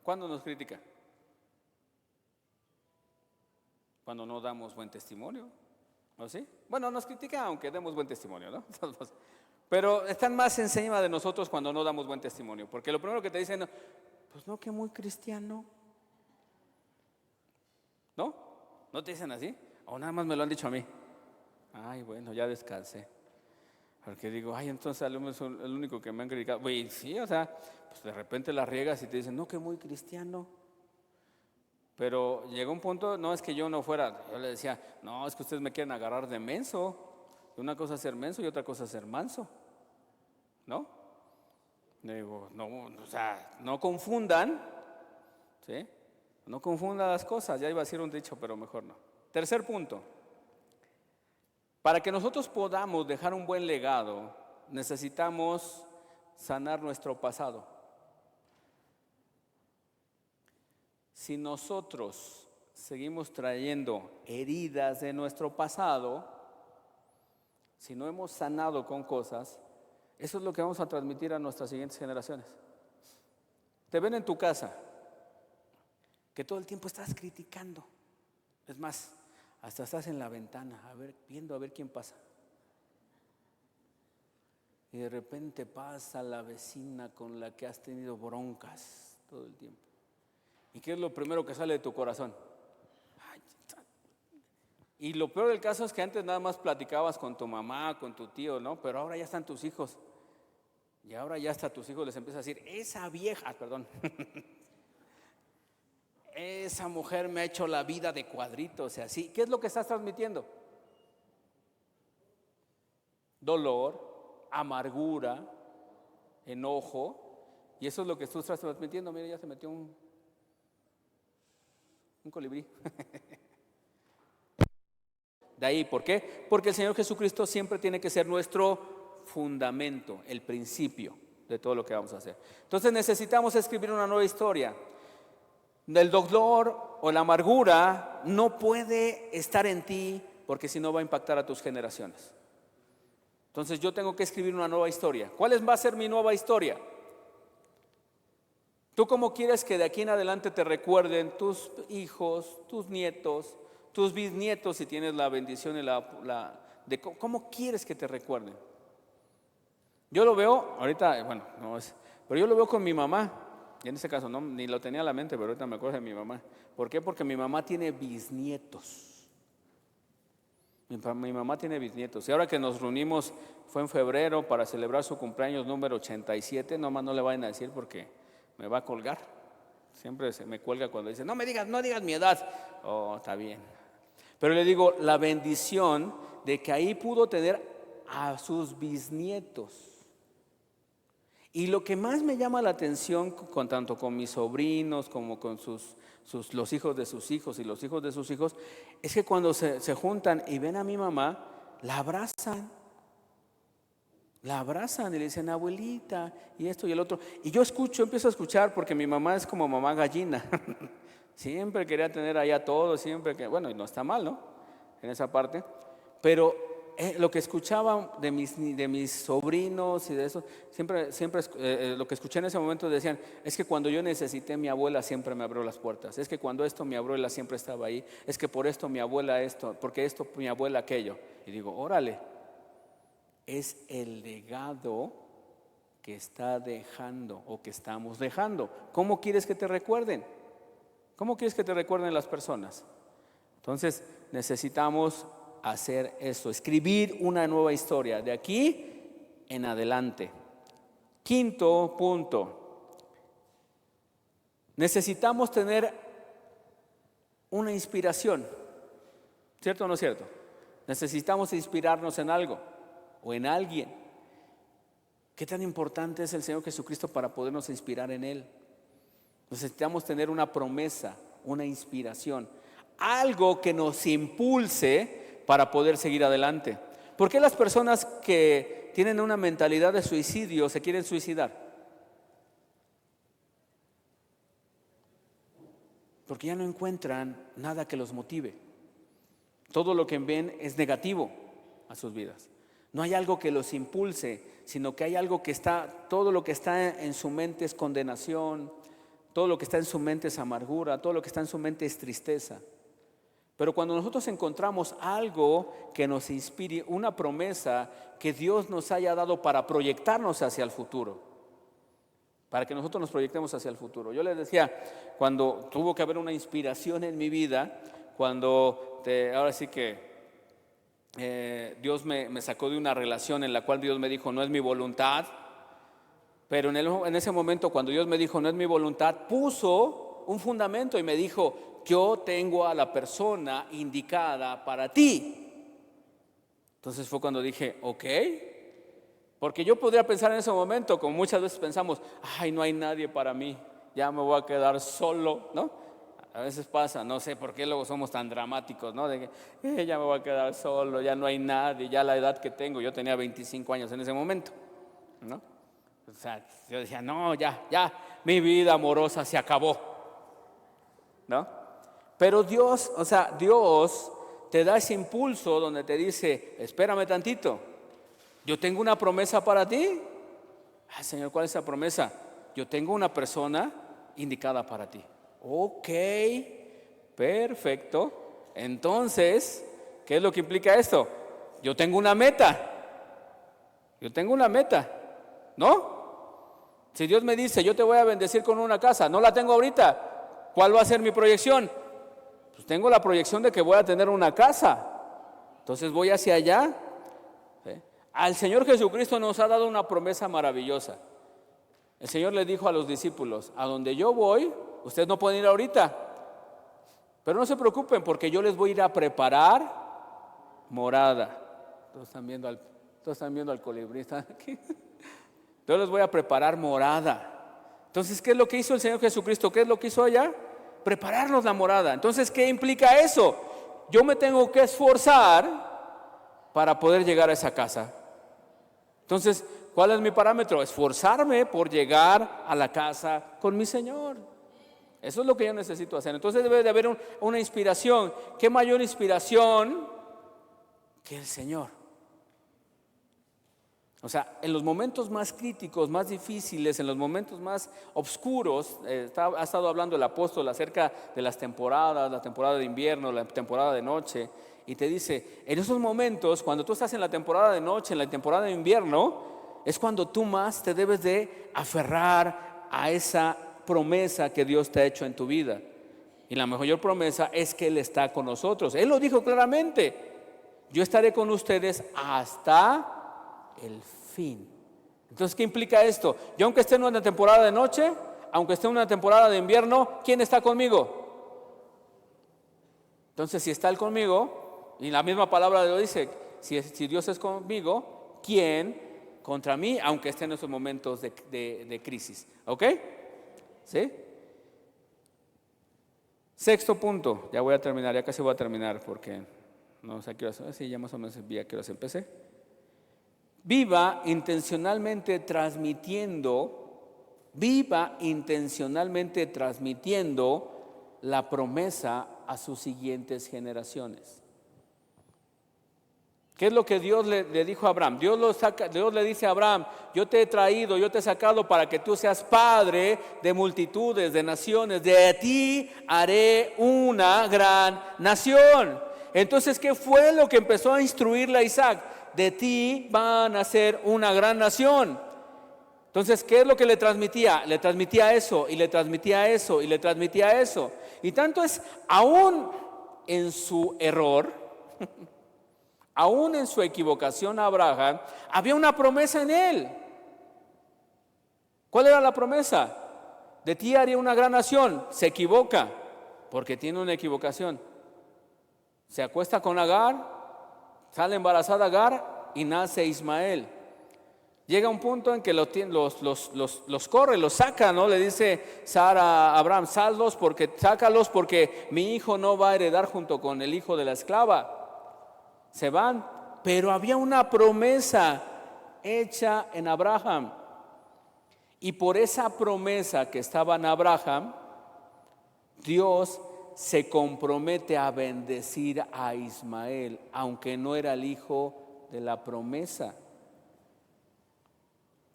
¿Cuándo nos critica? Cuando no damos buen testimonio. ¿No sí? Bueno, nos critican aunque demos buen testimonio, ¿no? Pero están más encima de nosotros cuando no damos buen testimonio. Porque lo primero que te dicen, pues no, que muy cristiano. ¿No? ¿No te dicen así? O nada más me lo han dicho a mí. Ay, bueno, ya descansé. Porque digo, ay, entonces el único que me han criticado. Güey, sí, o sea, pues de repente la riegas y te dicen, no, que muy cristiano. Pero llegó un punto, no es que yo no fuera, yo le decía, no, es que ustedes me quieren agarrar de menso. Una cosa es ser menso y otra cosa es ser manso. ¿No? Le digo, no, o sea, no confundan, ¿sí? No confundan las cosas, ya iba a decir un dicho, pero mejor no. Tercer punto. Para que nosotros podamos dejar un buen legado, necesitamos sanar nuestro pasado. Si nosotros seguimos trayendo heridas de nuestro pasado, si no hemos sanado con cosas, eso es lo que vamos a transmitir a nuestras siguientes generaciones. Te ven en tu casa, que todo el tiempo estás criticando. Es más, hasta estás en la ventana, viendo a ver quién pasa. Y de repente pasa la vecina con la que has tenido broncas todo el tiempo. ¿Y qué es lo primero que sale de tu corazón? Ay, y lo peor del caso es que antes nada más platicabas con tu mamá, con tu tío, ¿no? Pero ahora ya están tus hijos. Y ahora ya hasta tus hijos les empieza a decir, esa vieja, perdón, esa mujer me ha hecho la vida de cuadritos y así. ¿Qué es lo que estás transmitiendo? Dolor, amargura, enojo. Y eso es lo que tú estás transmitiendo. Mira, ya se metió un colibrí. De ahí, ¿por qué? Porque el Señor Jesucristo siempre tiene que ser nuestro fundamento, el principio de todo lo que vamos a hacer. Entonces necesitamos escribir una nueva historia. El dolor o la amargura no puede estar en ti, porque si no va a impactar a tus generaciones. Entonces yo tengo que escribir una nueva historia. ¿Cuál va a ser mi nueva historia? ¿Tú cómo quieres que de aquí en adelante te recuerden tus hijos, tus nietos, tus bisnietos, si tienes la bendición y de cómo quieres que te recuerden? Yo lo veo, ahorita, bueno, no es, pero yo lo veo con mi mamá. Y en este caso no, ni lo tenía a la mente, pero ahorita me acuerdo de mi mamá. ¿Por qué? Porque mi mamá tiene bisnietos. Mi mamá tiene bisnietos. Y ahora que nos reunimos, fue en febrero para celebrar su cumpleaños número 87. Nomás no le vayan a decir porque me va a colgar. Siempre se me cuelga cuando dice, no digas mi edad. Oh, está bien. Pero le digo, la bendición de que ahí pudo tener a sus bisnietos. Y lo que más me llama la atención, tanto con mis sobrinos como con los hijos de sus hijos y los hijos de sus hijos, es que cuando se juntan y ven a mi mamá, la abrazan y le dicen, abuelita, y esto y el otro. Y yo empiezo a escuchar, porque mi mamá es como mamá gallina. Siempre quería tener allá todo, bueno, y no está mal, ¿no? En esa parte. Pero lo que escuchaba de mis sobrinos y de eso, siempre lo que escuché en ese momento decían, es que cuando yo necesité, mi abuela siempre me abrió las puertas. Es que cuando esto, mi abuela siempre estaba ahí. Es que por esto mi abuela esto, porque esto mi abuela aquello. Y digo, órale, es el legado que está dejando o que estamos dejando. ¿Cómo quieres que te recuerden? ¿Cómo quieres que te recuerden las personas? Entonces necesitamos hacer eso, escribir una nueva historia de aquí en adelante. Quinto punto, necesitamos tener una inspiración, ¿cierto o no es cierto? Necesitamos inspirarnos en algo o en alguien. ¿Qué tan importante es el Señor Jesucristo para podernos inspirar en Él? Necesitamos tener una promesa, una inspiración, algo que nos impulse para poder seguir adelante. ¿Por qué las personas que tienen una mentalidad de suicidio se quieren suicidar? Porque ya no encuentran nada que los motive. Todo lo que ven es negativo a sus vidas. No hay algo que los impulse, sino que hay algo todo lo que está en su mente es condenación, todo lo que está en su mente es amargura, todo lo que está en su mente es tristeza. Pero cuando nosotros encontramos algo que nos inspire, una promesa que Dios nos haya dado para proyectarnos hacia el futuro, para que nosotros nos proyectemos hacia el futuro. Yo les decía, cuando tuvo que haber una inspiración en mi vida, ahora sí que Dios me sacó de una relación en la cual Dios me dijo, no es mi voluntad, pero en ese momento cuando Dios me dijo, no es mi voluntad, puso un fundamento y me dijo, yo tengo a la persona indicada para ti. Entonces fue cuando dije, ok, porque yo podría pensar en ese momento, como muchas veces pensamos, ay, no hay nadie para mí, ya me voy a quedar solo, ¿no? A veces pasa, no sé por qué luego somos tan dramáticos, ¿no? De que ya me voy a quedar solo, ya no hay nadie, ya la edad que tengo, yo tenía 25 años en ese momento, ¿no? O sea, yo decía, no, ya, mi vida amorosa se acabó, ¿no? Pero Dios te da ese impulso donde te dice, espérame tantito, yo tengo una promesa para ti. Señor, ¿cuál es esa promesa? Yo tengo una persona indicada para ti. Ok, perfecto. Entonces, ¿qué es lo que implica esto? Yo tengo una meta. ¿No? Si Dios me dice, yo te voy a bendecir con una casa, no la tengo ahorita, ¿cuál va a ser mi proyección? Pues tengo la proyección de que voy a tener una casa. Entonces voy hacia allá. Al Señor Jesucristo nos ha dado una promesa maravillosa. El Señor le dijo a los discípulos, a donde yo voy, ustedes no pueden ir ahorita, pero no se preocupen porque yo les voy a ir a preparar morada. Todos están viendo al colibrí, ¿están aquí? Yo les voy a preparar morada. Entonces, ¿qué es lo que hizo el Señor Jesucristo? ¿Qué es lo que hizo allá? Prepararnos la morada. Entonces, ¿qué implica eso? Yo me tengo que esforzar para poder llegar a esa casa. Entonces, ¿cuál es mi parámetro? Esforzarme por llegar a la casa con mi Señor. Eso es lo que yo necesito hacer. Entonces debe de haber una inspiración. ¿Qué mayor inspiración que el Señor? O sea, en los momentos más críticos, más difíciles, en los momentos más oscuros, ha estado hablando el apóstol acerca de las temporadas, la temporada de invierno, la temporada de noche, y te dice, en esos momentos, cuando tú estás en la temporada de noche, en la temporada de invierno, es cuando tú más te debes de aferrar a esa promesa que Dios te ha hecho en tu vida. Y la mayor promesa es que Él está con nosotros. Él lo dijo claramente, yo estaré con ustedes hasta el fin. Entonces, ¿qué implica esto? Yo aunque esté en una temporada de noche, aunque esté en una temporada de invierno, ¿quién está conmigo? Entonces, si está Él conmigo, y la misma palabra lo dice, si Dios es conmigo, ¿quién contra mí? Aunque esté en esos momentos de crisis. ¿Ok? ¿Sí? Sexto punto, ya voy a terminar, ya casi voy a terminar porque no sé a qué hora, sí, ya más o menos vi a qué hora empecé. Viva intencionalmente transmitiendo la promesa a sus siguientes generaciones. ¿Qué es lo que Dios le dijo a Abraham? Dios le dice a Abraham, yo te he traído, yo te he sacado para que tú seas padre de multitudes, de naciones, de ti haré una gran nación. Entonces, ¿qué fue lo que empezó a instruirle a Isaac? De ti van a ser una gran nación. Entonces, ¿qué es lo que le transmitía? Le transmitía eso, y le transmitía eso, y le transmitía eso. Y tanto es, aún en su error, aún en su equivocación a Abraham, había una promesa en él. ¿Cuál era la promesa? De ti haría una gran nación. Se equivoca, porque tiene una equivocación. Se acuesta con Agar, sale embarazada Agar y nace Ismael. Llega un punto en que los corre, los saca, ¿no? Le dice Sara a Abraham, sácalos porque mi hijo no va a heredar junto con el hijo de la esclava. Se van, pero había una promesa hecha en Abraham. Y por esa promesa que estaba en Abraham, Dios se compromete a bendecir a Ismael, aunque no era el hijo de la promesa.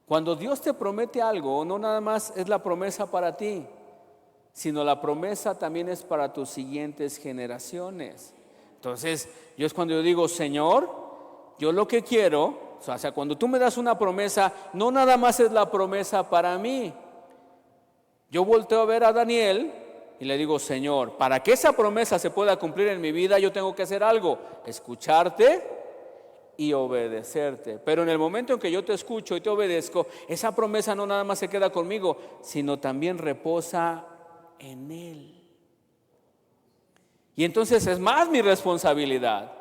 Cuando Dios te promete algo, no nada más es la promesa para ti, sino la promesa también es para tus siguientes generaciones. Entonces, yo es cuando yo digo, Señor, yo lo que quiero, o sea, cuando tú me das una promesa, no nada más es la promesa para mí. Yo volteo a ver a Daniel y le digo, Señor, para que esa promesa se pueda cumplir en mi vida, yo tengo que hacer algo, escucharte y obedecerte. Pero en el momento en que yo te escucho y te obedezco, esa promesa no nada más se queda conmigo, sino también reposa en Él. Y entonces es más mi responsabilidad,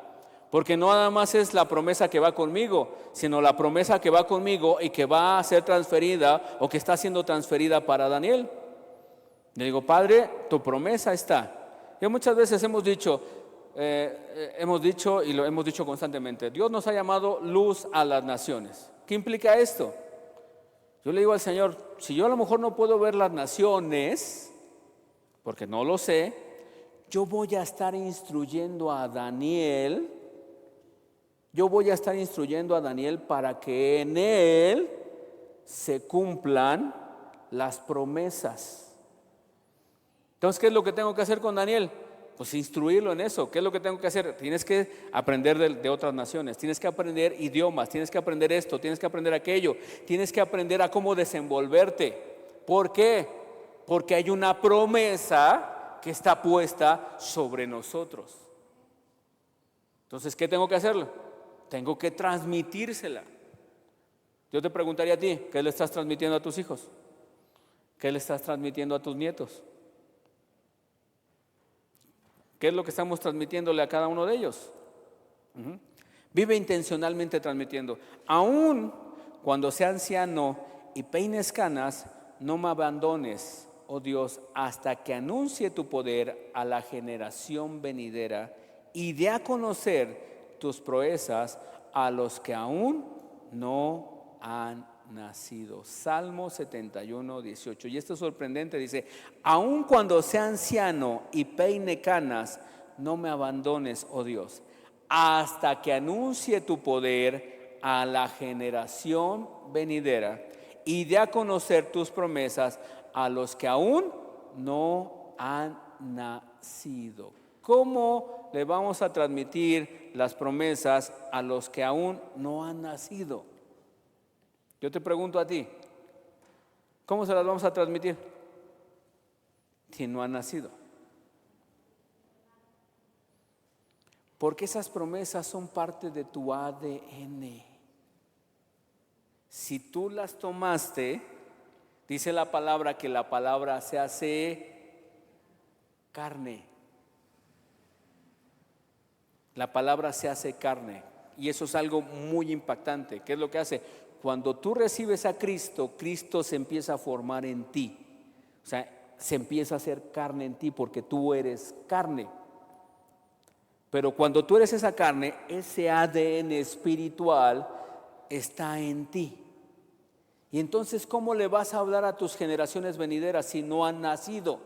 porque no nada más es la promesa que va conmigo, sino la promesa que va conmigo y que va a ser transferida o que está siendo transferida para Daniel. Le digo, Padre, tu promesa está. Y muchas veces hemos dicho y lo hemos dicho constantemente, Dios nos ha llamado luz a las naciones. ¿Qué implica esto? Yo le digo al Señor, si yo a lo mejor no puedo ver las naciones, porque no lo sé, yo voy a estar instruyendo a Daniel. Yo voy a estar instruyendo a Daniel para que en él se cumplan las promesas. Entonces, ¿qué es lo que tengo que hacer con Daniel? Pues instruirlo en eso. ¿Qué es lo que tengo que hacer? Tienes que aprender de otras naciones, tienes que aprender idiomas, tienes que aprender esto, tienes que aprender aquello, tienes que aprender a cómo desenvolverte. ¿Por qué? Porque hay una promesa que está puesta sobre nosotros. Entonces, ¿qué tengo que hacerlo? Tengo que transmitírsela. Yo te preguntaría a ti, ¿qué le estás transmitiendo a tus hijos? ¿Qué le estás transmitiendo a tus nietos? ¿Qué es lo que estamos transmitiéndole a cada uno de ellos? Vive intencionalmente transmitiendo. Aún cuando sea anciano y peines canas, no me abandones, oh Dios, hasta que anuncie tu poder a la generación venidera y dé a conocer tus proezas a los que aún no han nacido. Salmo 71, 18. Y esto es sorprendente, dice: aun cuando sea anciano y peine canas, no me abandones, oh Dios, hasta que anuncie tu poder a la generación venidera y dé a conocer tus promesas a los que aún no han nacido. ¿Cómo le vamos a transmitir las promesas a los que aún no han nacido? Yo te pregunto a ti, ¿cómo se las vamos a transmitir si no han nacido? Porque esas promesas son parte de tu ADN. Si tú las tomaste, dice la palabra que la palabra se hace carne. La palabra se hace carne. Y eso es algo muy impactante. ¿Qué es lo que hace? Cuando tú recibes a Cristo, Cristo se empieza a formar en ti. O sea, se empieza a hacer carne en ti porque tú eres carne. Pero cuando tú eres esa carne, ese ADN espiritual está en ti. Y entonces, ¿cómo le vas a hablar a tus generaciones venideras si no han nacido?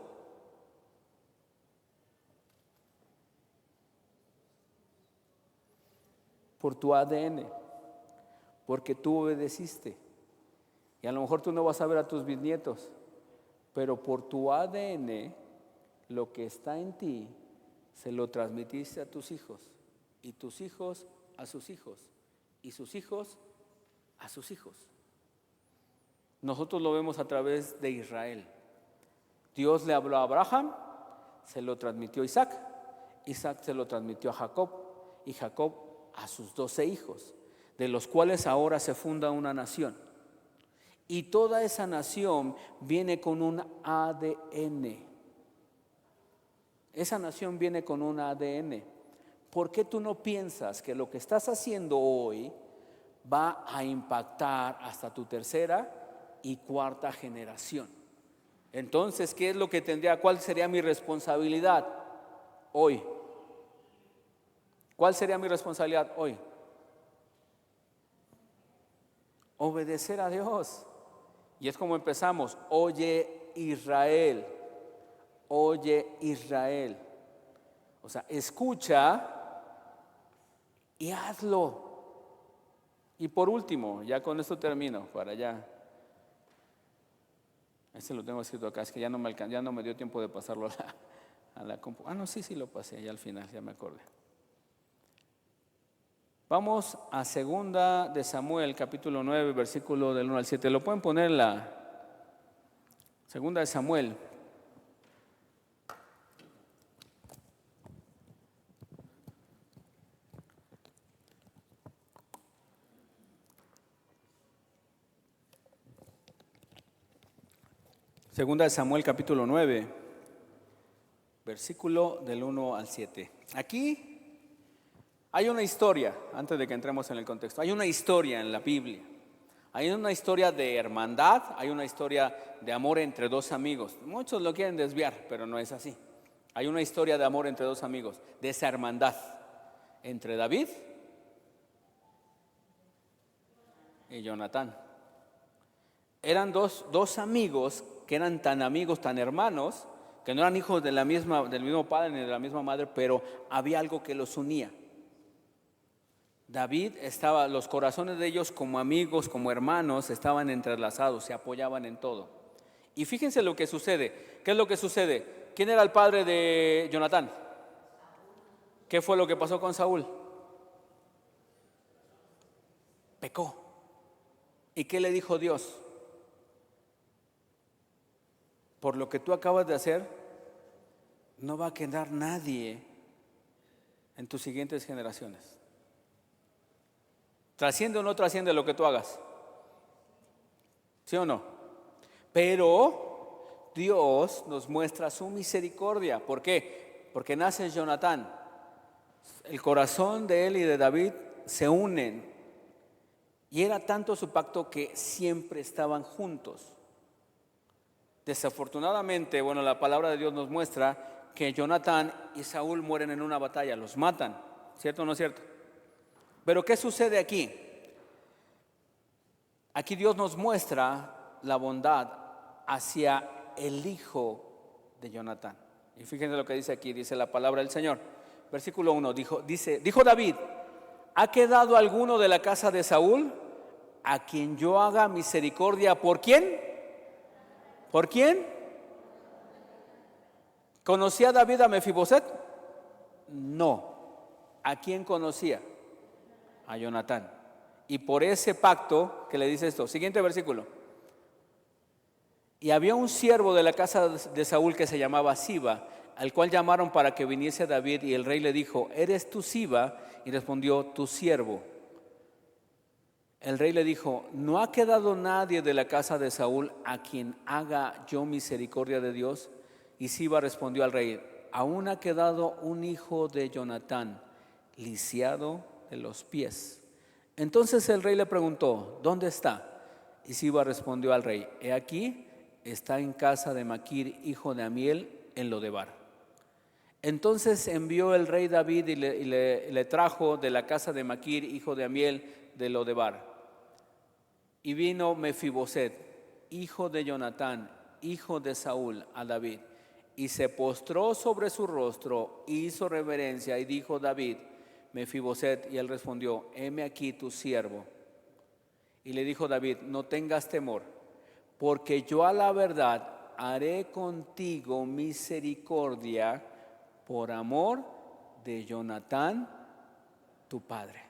Por tu ADN, porque tú obedeciste. Y a lo mejor tú no vas a ver a tus bisnietos, pero por tu ADN, lo que está en ti, se lo transmitiste a tus hijos, y tus hijos a sus hijos, y sus hijos a sus hijos. Nosotros lo vemos a través de Israel. Dios le habló a Abraham, se lo transmitió a Isaac, Isaac se lo transmitió a Jacob, y Jacob a sus 12 hijos, de los cuales ahora se funda una nación. Y toda esa nación viene con un ADN. Esa nación viene con un ADN. ¿Por qué tú no piensas que lo que estás haciendo hoy va a impactar hasta tu tercera y cuarta generación? Entonces, ¿qué es lo que tendría? ¿Cuál sería mi responsabilidad hoy? ¿Cuál sería mi responsabilidad hoy? Obedecer a Dios. Y es como empezamos: oye Israel, oye Israel. O sea, escucha y hazlo. Y por último, ya con esto termino, para allá. Este lo tengo escrito acá, es que ya no me dio tiempo de pasarlo a la compu. No, sí lo pasé ya al final, ya me acordé. Vamos a 2 de Samuel, capítulo 9, versículo del 1 al 7. Lo pueden poner en la 2 de Samuel. Segunda de Samuel, capítulo 9, versículo del 1 al 7. Aquí hay una historia, antes de que entremos en el contexto, hay una historia en la Biblia. Hay una historia de hermandad, hay una historia de amor entre dos amigos. Muchos lo quieren desviar, pero no es así. Hay una historia de amor entre dos amigos, de esa hermandad entre David y Jonatán. Eran dos amigos que eran tan amigos, tan hermanos, que no eran hijos del mismo padre ni de la misma madre, pero había algo que los unía. David estaba, los corazones de ellos como amigos, como hermanos, estaban entrelazados, se apoyaban en todo. Y fíjense lo que sucede. ¿Qué es lo que sucede? ¿quién era el padre de Jonatán? ¿Qué fue lo que pasó con Saúl? Pecó. ¿Y qué le dijo Dios? Por lo que tú acabas de hacer, no va a quedar nadie en tus siguientes generaciones. ¿Trasciende o no trasciende lo que tú hagas? ¿Sí o no? Pero Dios nos muestra su misericordia. ¿Por qué? Porque nace Jonatán. El corazón de él y de David se unen. Y era tanto su pacto que siempre estaban juntos. Desafortunadamente, bueno, la palabra de Dios nos muestra que Jonatán y Saúl mueren en una batalla, los matan. ¿Cierto o no es cierto? Pero ¿qué sucede aquí? Aquí Dios nos muestra la bondad hacia el hijo de Jonatán. Y fíjense lo que dice aquí, dice la palabra del Señor. Versículo 1, dijo David: ¿ha quedado alguno de la casa de Saúl a quien yo haga misericordia? ¿Por quién? ¿Por quién? ¿Conocía David a Mefiboset? No. ¿A quién conocía? A Jonatán. Y por ese pacto que le dice esto, siguiente versículo. Y había un siervo de la casa de Saúl que se llamaba Siba, al cual llamaron para que viniese David, y el rey le dijo: ¿eres tú Siba? Y respondió: tu siervo. El rey le dijo: ¿no ha quedado nadie de la casa de Saúl a quien haga yo misericordia de Dios? Y Siba respondió al rey: aún ha quedado un hijo de Jonatán, lisiado de los pies. Entonces el rey le preguntó: ¿dónde está? Y Siba respondió al rey: he aquí, está en casa de Maquir, hijo de Amiel, en Lodebar. Entonces envió el rey David y le trajo de la casa de Maquir, hijo de Amiel, de Lodebar. Y vino Mefiboset, hijo de Jonatán, hijo de Saúl, a David, y se postró sobre su rostro, hizo reverencia, y dijo David: Mefiboset. Y él respondió: heme aquí tu siervo. Y le dijo David: no tengas temor, porque yo a la verdad haré contigo misericordia por amor de Jonatán, tu padre.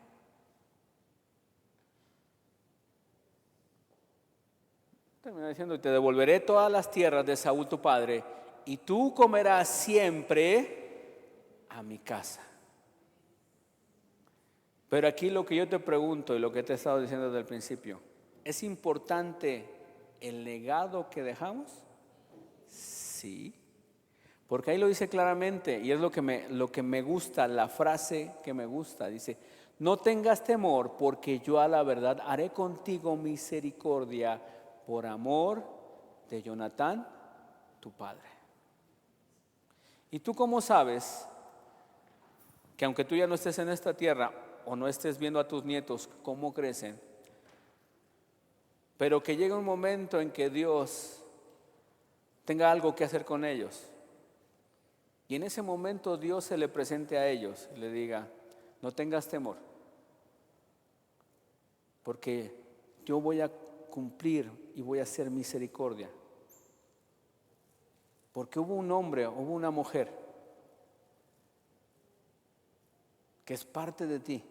Termina diciendo: y te devolveré todas las tierras de Saúl tu padre, y tú comerás siempre a mi casa. Pero aquí lo que yo te pregunto y lo que te he estado diciendo desde el principio: ¿es importante el legado que dejamos? Sí, porque ahí lo dice claramente, y es lo que me gusta, la frase que me gusta. Dice: no tengas temor, porque yo a la verdad haré contigo misericordia por amor de Jonatán, tu padre. ¿Y tú cómo sabes que aunque tú ya no estés en esta tierra o no estés viendo a tus nietos cómo crecen, pero que llegue un momento en que Dios tenga algo que hacer con ellos, y en ese momento Dios se le presente a ellos y le diga: no tengas temor, porque yo voy a cumplir y voy a hacer misericordia? Porque hubo un hombre, hubo una mujer que es parte de ti,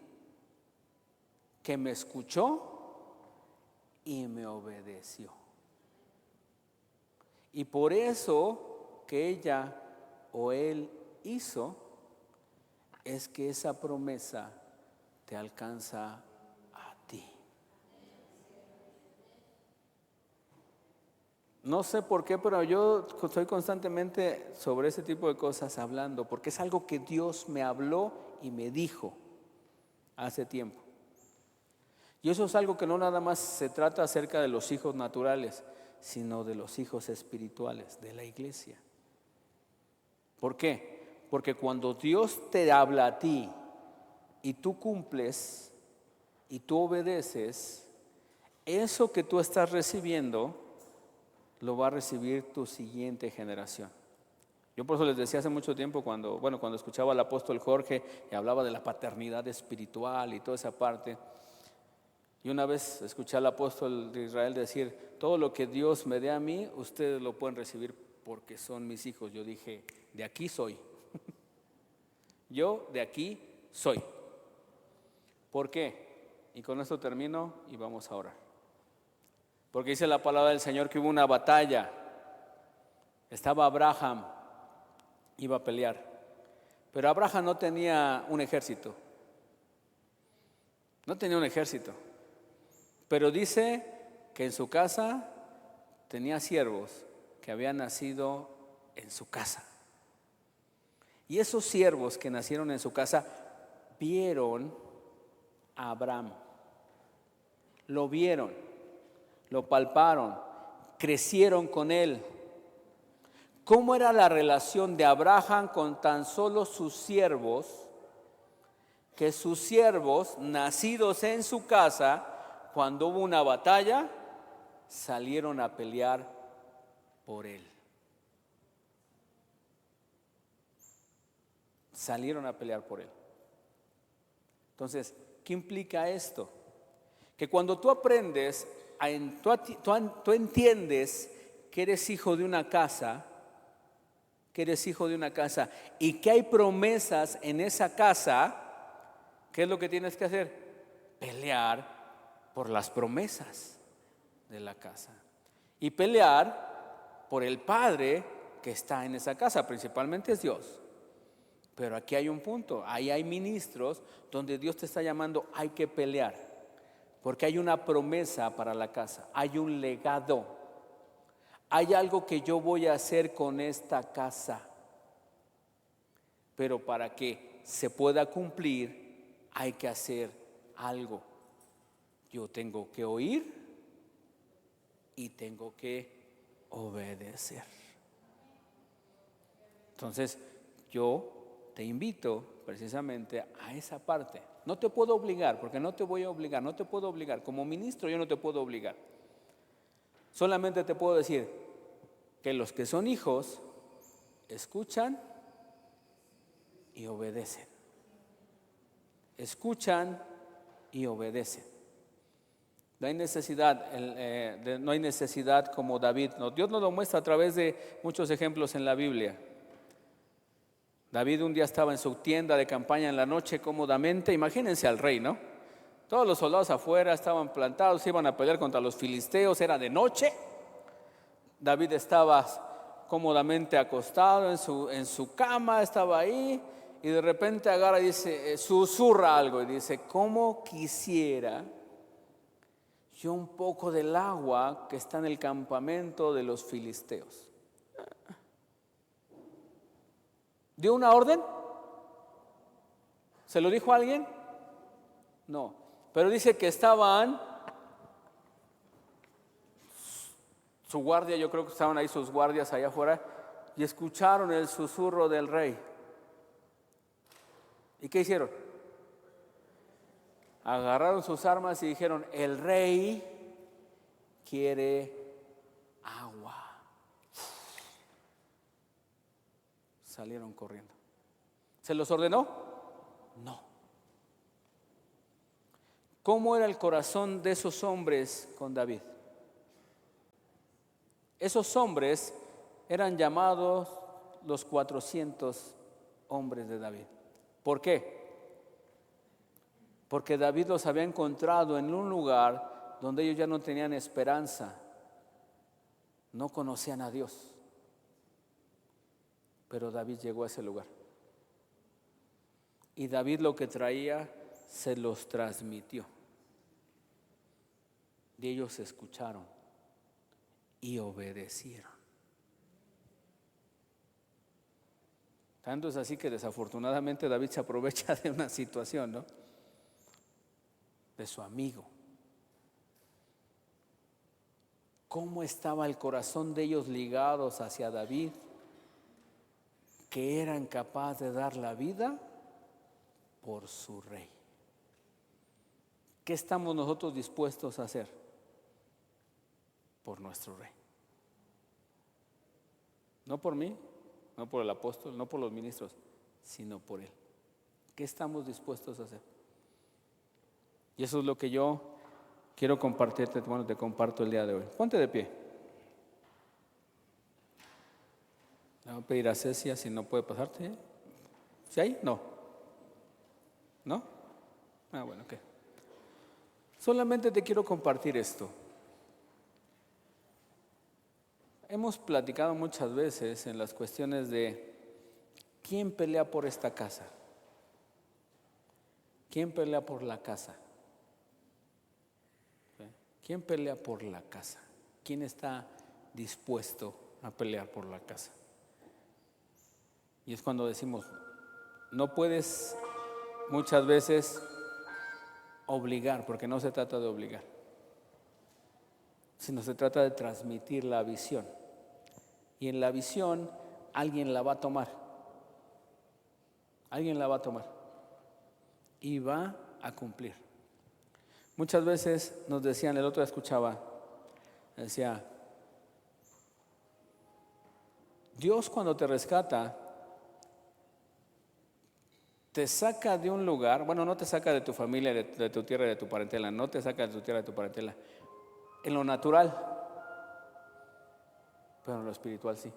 que me escuchó y me obedeció. Y por eso que ella o él hizo, es que esa promesa te alcanza a ti. No sé por qué, pero yo estoy constantemente sobre ese tipo de cosas hablando, porque es algo que Dios me habló y me dijo hace tiempo. Y eso es algo que no nada más se trata acerca de los hijos naturales, sino de los hijos espirituales, de la iglesia. ¿Por qué? Porque cuando Dios te habla a ti y tú cumples y tú obedeces, eso que tú estás recibiendo lo va a recibir tu siguiente generación. Yo por eso les decía hace mucho tiempo, cuando escuchaba al apóstol Jorge y hablaba de la paternidad espiritual y toda esa parte. Y una vez escuché al apóstol de Israel decir: todo lo que Dios me dé a mí, ustedes lo pueden recibir porque son mis hijos. Yo dije, de aquí soy. Yo de aquí soy. ¿Por qué? Y con esto termino y vamos a orar. Porque dice la palabra del Señor que hubo una batalla. Estaba Abraham, iba a pelear. Pero Abraham no tenía un ejército. No tenía un ejército. Pero dice que en su casa tenía siervos que habían nacido en su casa. Y esos siervos que nacieron en su casa vieron a Abraham. Lo vieron, lo palparon, crecieron con él. ¿Cómo era la relación de Abraham con tan solo sus siervos? Que sus siervos, nacidos en su casa, cuando hubo una batalla, salieron a pelear por él. Salieron a pelear por él. Entonces, ¿qué implica esto? Que cuando tú aprendes, tú entiendes que eres hijo de una casa, y que hay promesas en esa casa, ¿qué es lo que tienes que hacer? Pelear por las promesas de la casa y pelear por el Padre que está en esa casa, principalmente es Dios. Pero aquí hay un punto, ahí hay ministros donde Dios te está llamando, hay que pelear, porque hay una promesa para la casa, hay un legado. Hay algo que yo voy a hacer con esta casa, pero para que se pueda cumplir hay que hacer algo. Yo tengo que oír y tengo que obedecer. Entonces, yo te invito precisamente a esa parte. No te puedo obligar, porque no te voy a obligar, no te puedo obligar. Como ministro yo no te puedo obligar. Solamente te puedo decir que los que son hijos escuchan y obedecen. Escuchan y obedecen. No hay necesidad como David. No, Dios nos lo muestra a través de muchos ejemplos en la Biblia. David un día estaba en su tienda de campaña en la noche cómodamente. Imagínense al rey, ¿no? Todos los soldados afuera estaban plantados, iban a pelear contra los filisteos, era de noche. David estaba cómodamente acostado en su cama, estaba ahí, y de repente agarra y dice, susurra algo y dice, ¿cómo quisiera yo un poco del agua que está en el campamento de los filisteos? ¿Dio una orden? ¿Se lo dijo a alguien? No, pero dice que estaban su guardia, yo creo que estaban ahí sus guardias allá afuera, y escucharon el susurro del rey. ¿Y qué hicieron? Agarraron sus armas y dijeron, el rey quiere agua. Salieron corriendo. ¿Se los ordenó? No. ¿Cómo era el corazón de esos hombres con David? Esos hombres eran llamados los 400 hombres de David. ¿Por qué? Porque David los había encontrado en un lugar donde ellos ya no tenían esperanza, no conocían a Dios. Pero David llegó a ese lugar. Y David lo que traía se los transmitió. Y ellos escucharon y obedecieron. Tanto es así que desafortunadamente David se aprovecha de una situación, ¿no? De su amigo. ¿Cómo estaba el corazón de ellos ligados hacia David? Que eran capaces de dar la vida por su rey. ¿Qué estamos nosotros dispuestos a hacer por nuestro rey? No por mí, no por el apóstol, no por los ministros, sino por él. ¿Qué estamos dispuestos a hacer? Y eso es lo que yo quiero compartirte, bueno, te comparto el día de hoy. Ponte de pie. voy a pedir a Cecia si no puede pasarte. ¿Sí hay? No. ¿No? Bueno, ok. Solamente te quiero compartir esto. Hemos platicado muchas veces en las cuestiones de quién pelea por esta casa. ¿Quién pelea por la casa? ¿Quién pelea por la casa? ¿Quién está dispuesto a pelear por la casa? Y es cuando decimos, no puedes muchas veces obligar, porque no se trata de obligar, sino se trata de transmitir la visión. Y en la visión alguien la va a tomar. Alguien la va a tomar y va a cumplir. Muchas veces nos decían, el otro día escuchaba, decía, Dios cuando te rescata, te saca de un lugar, bueno, no te saca de tu familia, de tu tierra y de tu parentela, no te saca de tu tierra y de tu parentela, en lo natural, pero en lo espiritual sí.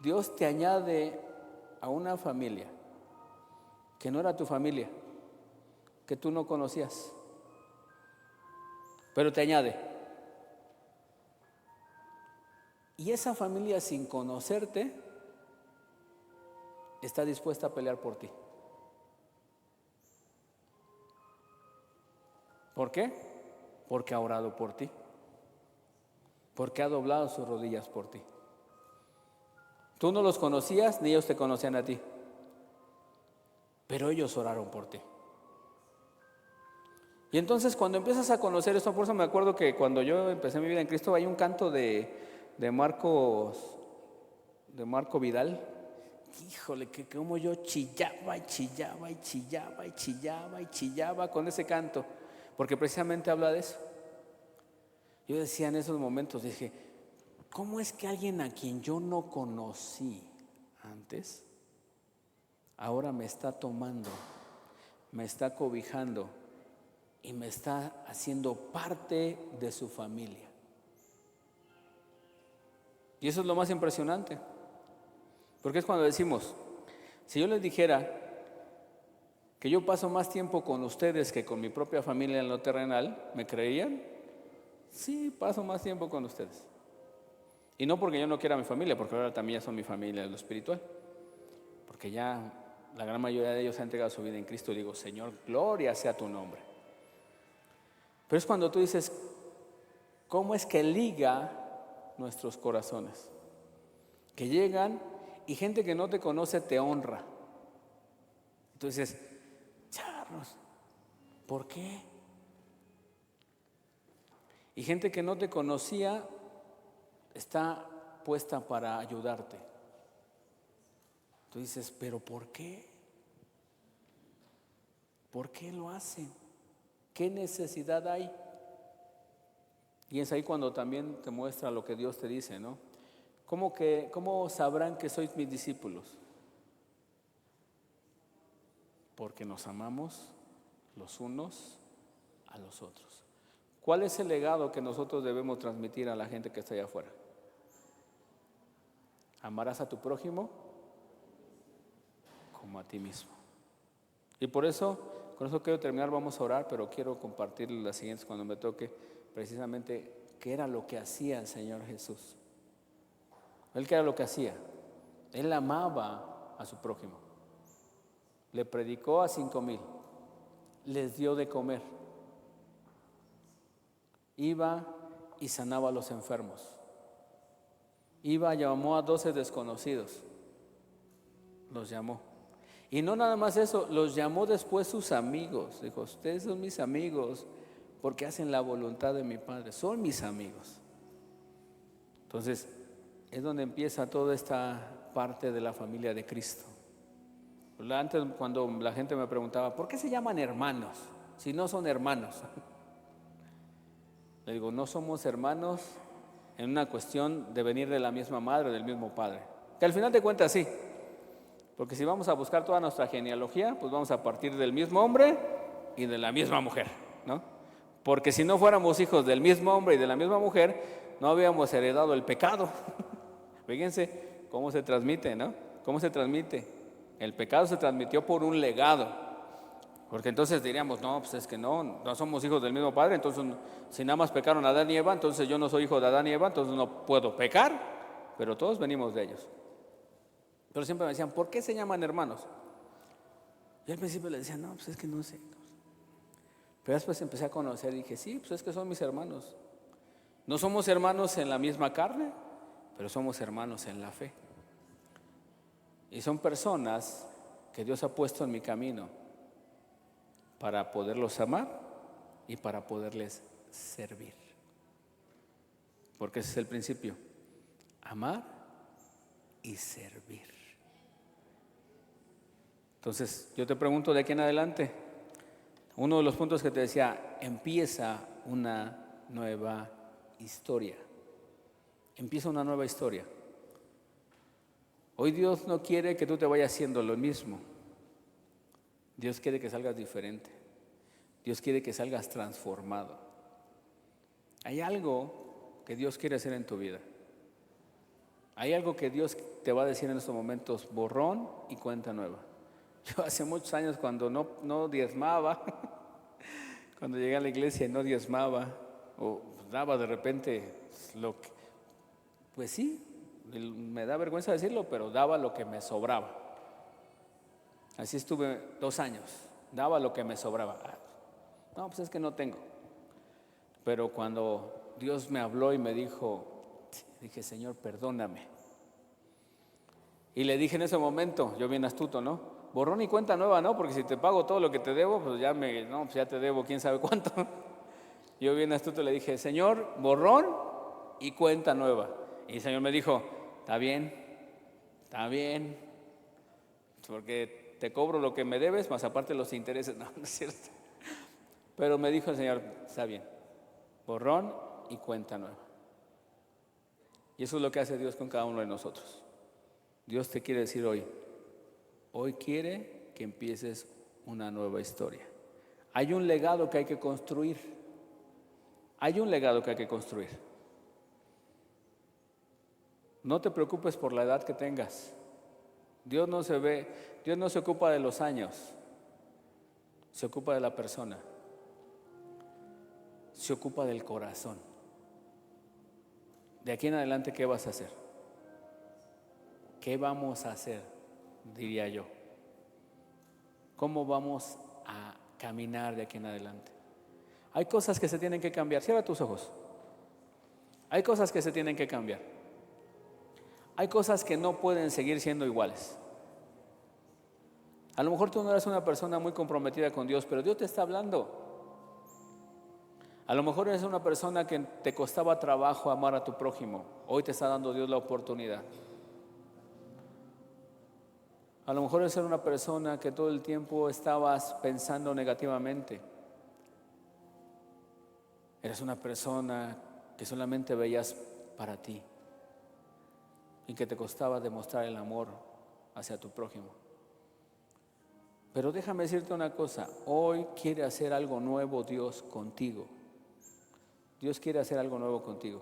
Dios te añade a una familia que no era tu familia, que tú no conocías, pero te añade. Y esa familia, sin conocerte, está dispuesta a pelear por ti. ¿Por qué? Porque ha orado por ti, porque ha doblado sus rodillas por ti. Tú no los conocías, ni ellos te conocían a ti, pero ellos oraron por ti. Y entonces cuando empiezas a conocer esto, por eso me acuerdo que cuando yo empecé mi vida en Cristo, hay un canto de Marco Vidal. Híjole, que como yo chillaba y chillaba y chillaba y chillaba y chillaba con ese canto, porque precisamente habla de eso. Yo decía en esos momentos, dije, ¿cómo es que alguien a quien yo no conocí antes, ahora me está tomando, me está cobijando y me está haciendo parte de su familia? Y eso es lo más impresionante, porque es cuando decimos, si yo les dijera que yo paso más tiempo con ustedes que con mi propia familia en lo terrenal, ¿me creerían? Sí, paso más tiempo con ustedes. Y no porque yo no quiera a mi familia, porque ahora también ya son mi familia en lo espiritual, porque ya la gran mayoría de ellos ha entregado su vida en Cristo. Y digo, Señor, gloria sea tu nombre. Pero es cuando tú dices, ¿cómo es que liga nuestros corazones? Que llegan y gente que no te conoce te honra. Entonces, charros, ¿por qué? Y gente que no te conocía está puesta para ayudarte. Tú dices, ¿pero por qué? ¿Por qué lo hacen? ¿Qué necesidad hay? Y es ahí cuando también te muestra lo que Dios te dice, ¿no? ¿Cómo sabrán que sois mis discípulos? Porque nos amamos los unos a los otros. ¿Cuál es el legado que nosotros debemos transmitir a la gente que está allá afuera? Amarás a tu prójimo como a ti mismo. Y por eso, con eso quiero terminar, vamos a orar, pero quiero compartirles las siguientes cuando me toque, precisamente qué era lo que hacía el Señor Jesús. Él qué era lo que hacía. Él amaba a su prójimo. Le predicó a 5,000, les dio de comer. Iba y sanaba a los enfermos. Iba, llamó a 12 desconocidos. Los llamó. Y no nada más eso, los llamó después sus amigos. Dijo, ustedes son mis amigos porque hacen la voluntad de mi Padre. Son mis amigos. Entonces, es donde empieza toda esta parte de la familia de Cristo. Antes, cuando la gente me preguntaba, ¿por qué se llaman hermanos si no son hermanos? Le digo, no somos hermanos en una cuestión de venir de la misma madre o del mismo padre. Que al final de cuentas sí. Porque si vamos a buscar toda nuestra genealogía, pues vamos a partir del mismo hombre y de la misma mujer, ¿no? Porque si no fuéramos hijos del mismo hombre y de la misma mujer, no habíamos heredado el pecado. Fíjense cómo se transmite, ¿no? ¿Cómo se transmite? El pecado se transmitió por un legado. Porque entonces diríamos, no, pues es que no somos hijos del mismo Padre, entonces si nada más pecaron Adán y Eva, entonces yo no soy hijo de Adán y Eva, entonces no puedo pecar, pero todos venimos de ellos. Pero siempre me decían, ¿por qué se llaman hermanos? Yo al principio les decía, no, pues es que no sé. Pero después empecé a conocer y dije, sí, pues es que son mis hermanos. No somos hermanos en la misma carne, pero somos hermanos en la fe. Y son personas que Dios ha puesto en mi camino para poderlos amar y para poderles servir. Porque ese es el principio, amar y servir. Entonces, yo te pregunto de aquí en adelante, uno de los puntos que te decía, empieza una nueva historia. Empieza una nueva historia. Hoy Dios no quiere que tú te vayas haciendo lo mismo. Dios quiere que salgas diferente. Dios quiere que salgas transformado. Hay algo que Dios quiere hacer en tu vida. Hay algo que Dios te va a decir en estos momentos, borrón y cuenta nueva. Yo hace muchos años cuando no diezmaba, cuando llegué a la iglesia y no diezmaba, o daba de repente lo que, pues sí, me da vergüenza decirlo, pero daba lo que me sobraba. Así estuve 2 años, daba lo que me sobraba. No, pues es que no tengo. Pero cuando Dios me habló y me dijo, dije, Señor, perdóname. Y le dije en ese momento, yo bien astuto, ¿no? Borrón y cuenta nueva, ¿no? Porque si te pago todo lo que te debo, pues ya te debo quién sabe cuánto. Yo bien astuto le dije, Señor, borrón y cuenta nueva. Y el Señor me dijo, está bien, porque te cobro lo que me debes, más aparte los intereses. No, no es cierto. Pero me dijo el Señor, está bien, borrón y cuenta nueva. Y eso es lo que hace Dios con cada uno de nosotros. Dios te quiere decir hoy quiere que empieces una nueva historia. Hay un legado que hay que construir. Hay un legado que hay que construir. No te preocupes por la edad que tengas. Dios no se ocupa de los años, se ocupa de la persona, se ocupa del corazón. De aquí en adelante, ¿qué vas a hacer? ¿Qué vamos a hacer? Diría yo. ¿Cómo vamos a caminar de aquí en adelante? Hay cosas que se tienen que cambiar. Cierra tus ojos. Hay cosas que se tienen que cambiar. Hay cosas que no pueden seguir siendo iguales. A lo mejor tú no eres una persona muy comprometida con Dios, pero Dios te está hablando. A lo mejor eres una persona que te costaba trabajo amar a tu prójimo. Hoy te está dando Dios la oportunidad. A lo mejor eres una persona que todo el tiempo estabas pensando negativamente. Eres una persona que solamente veías para ti y que te costaba demostrar el amor hacia tu prójimo. Pero déjame decirte una cosa, hoy quiere hacer algo nuevo Dios contigo. Dios quiere hacer algo nuevo contigo.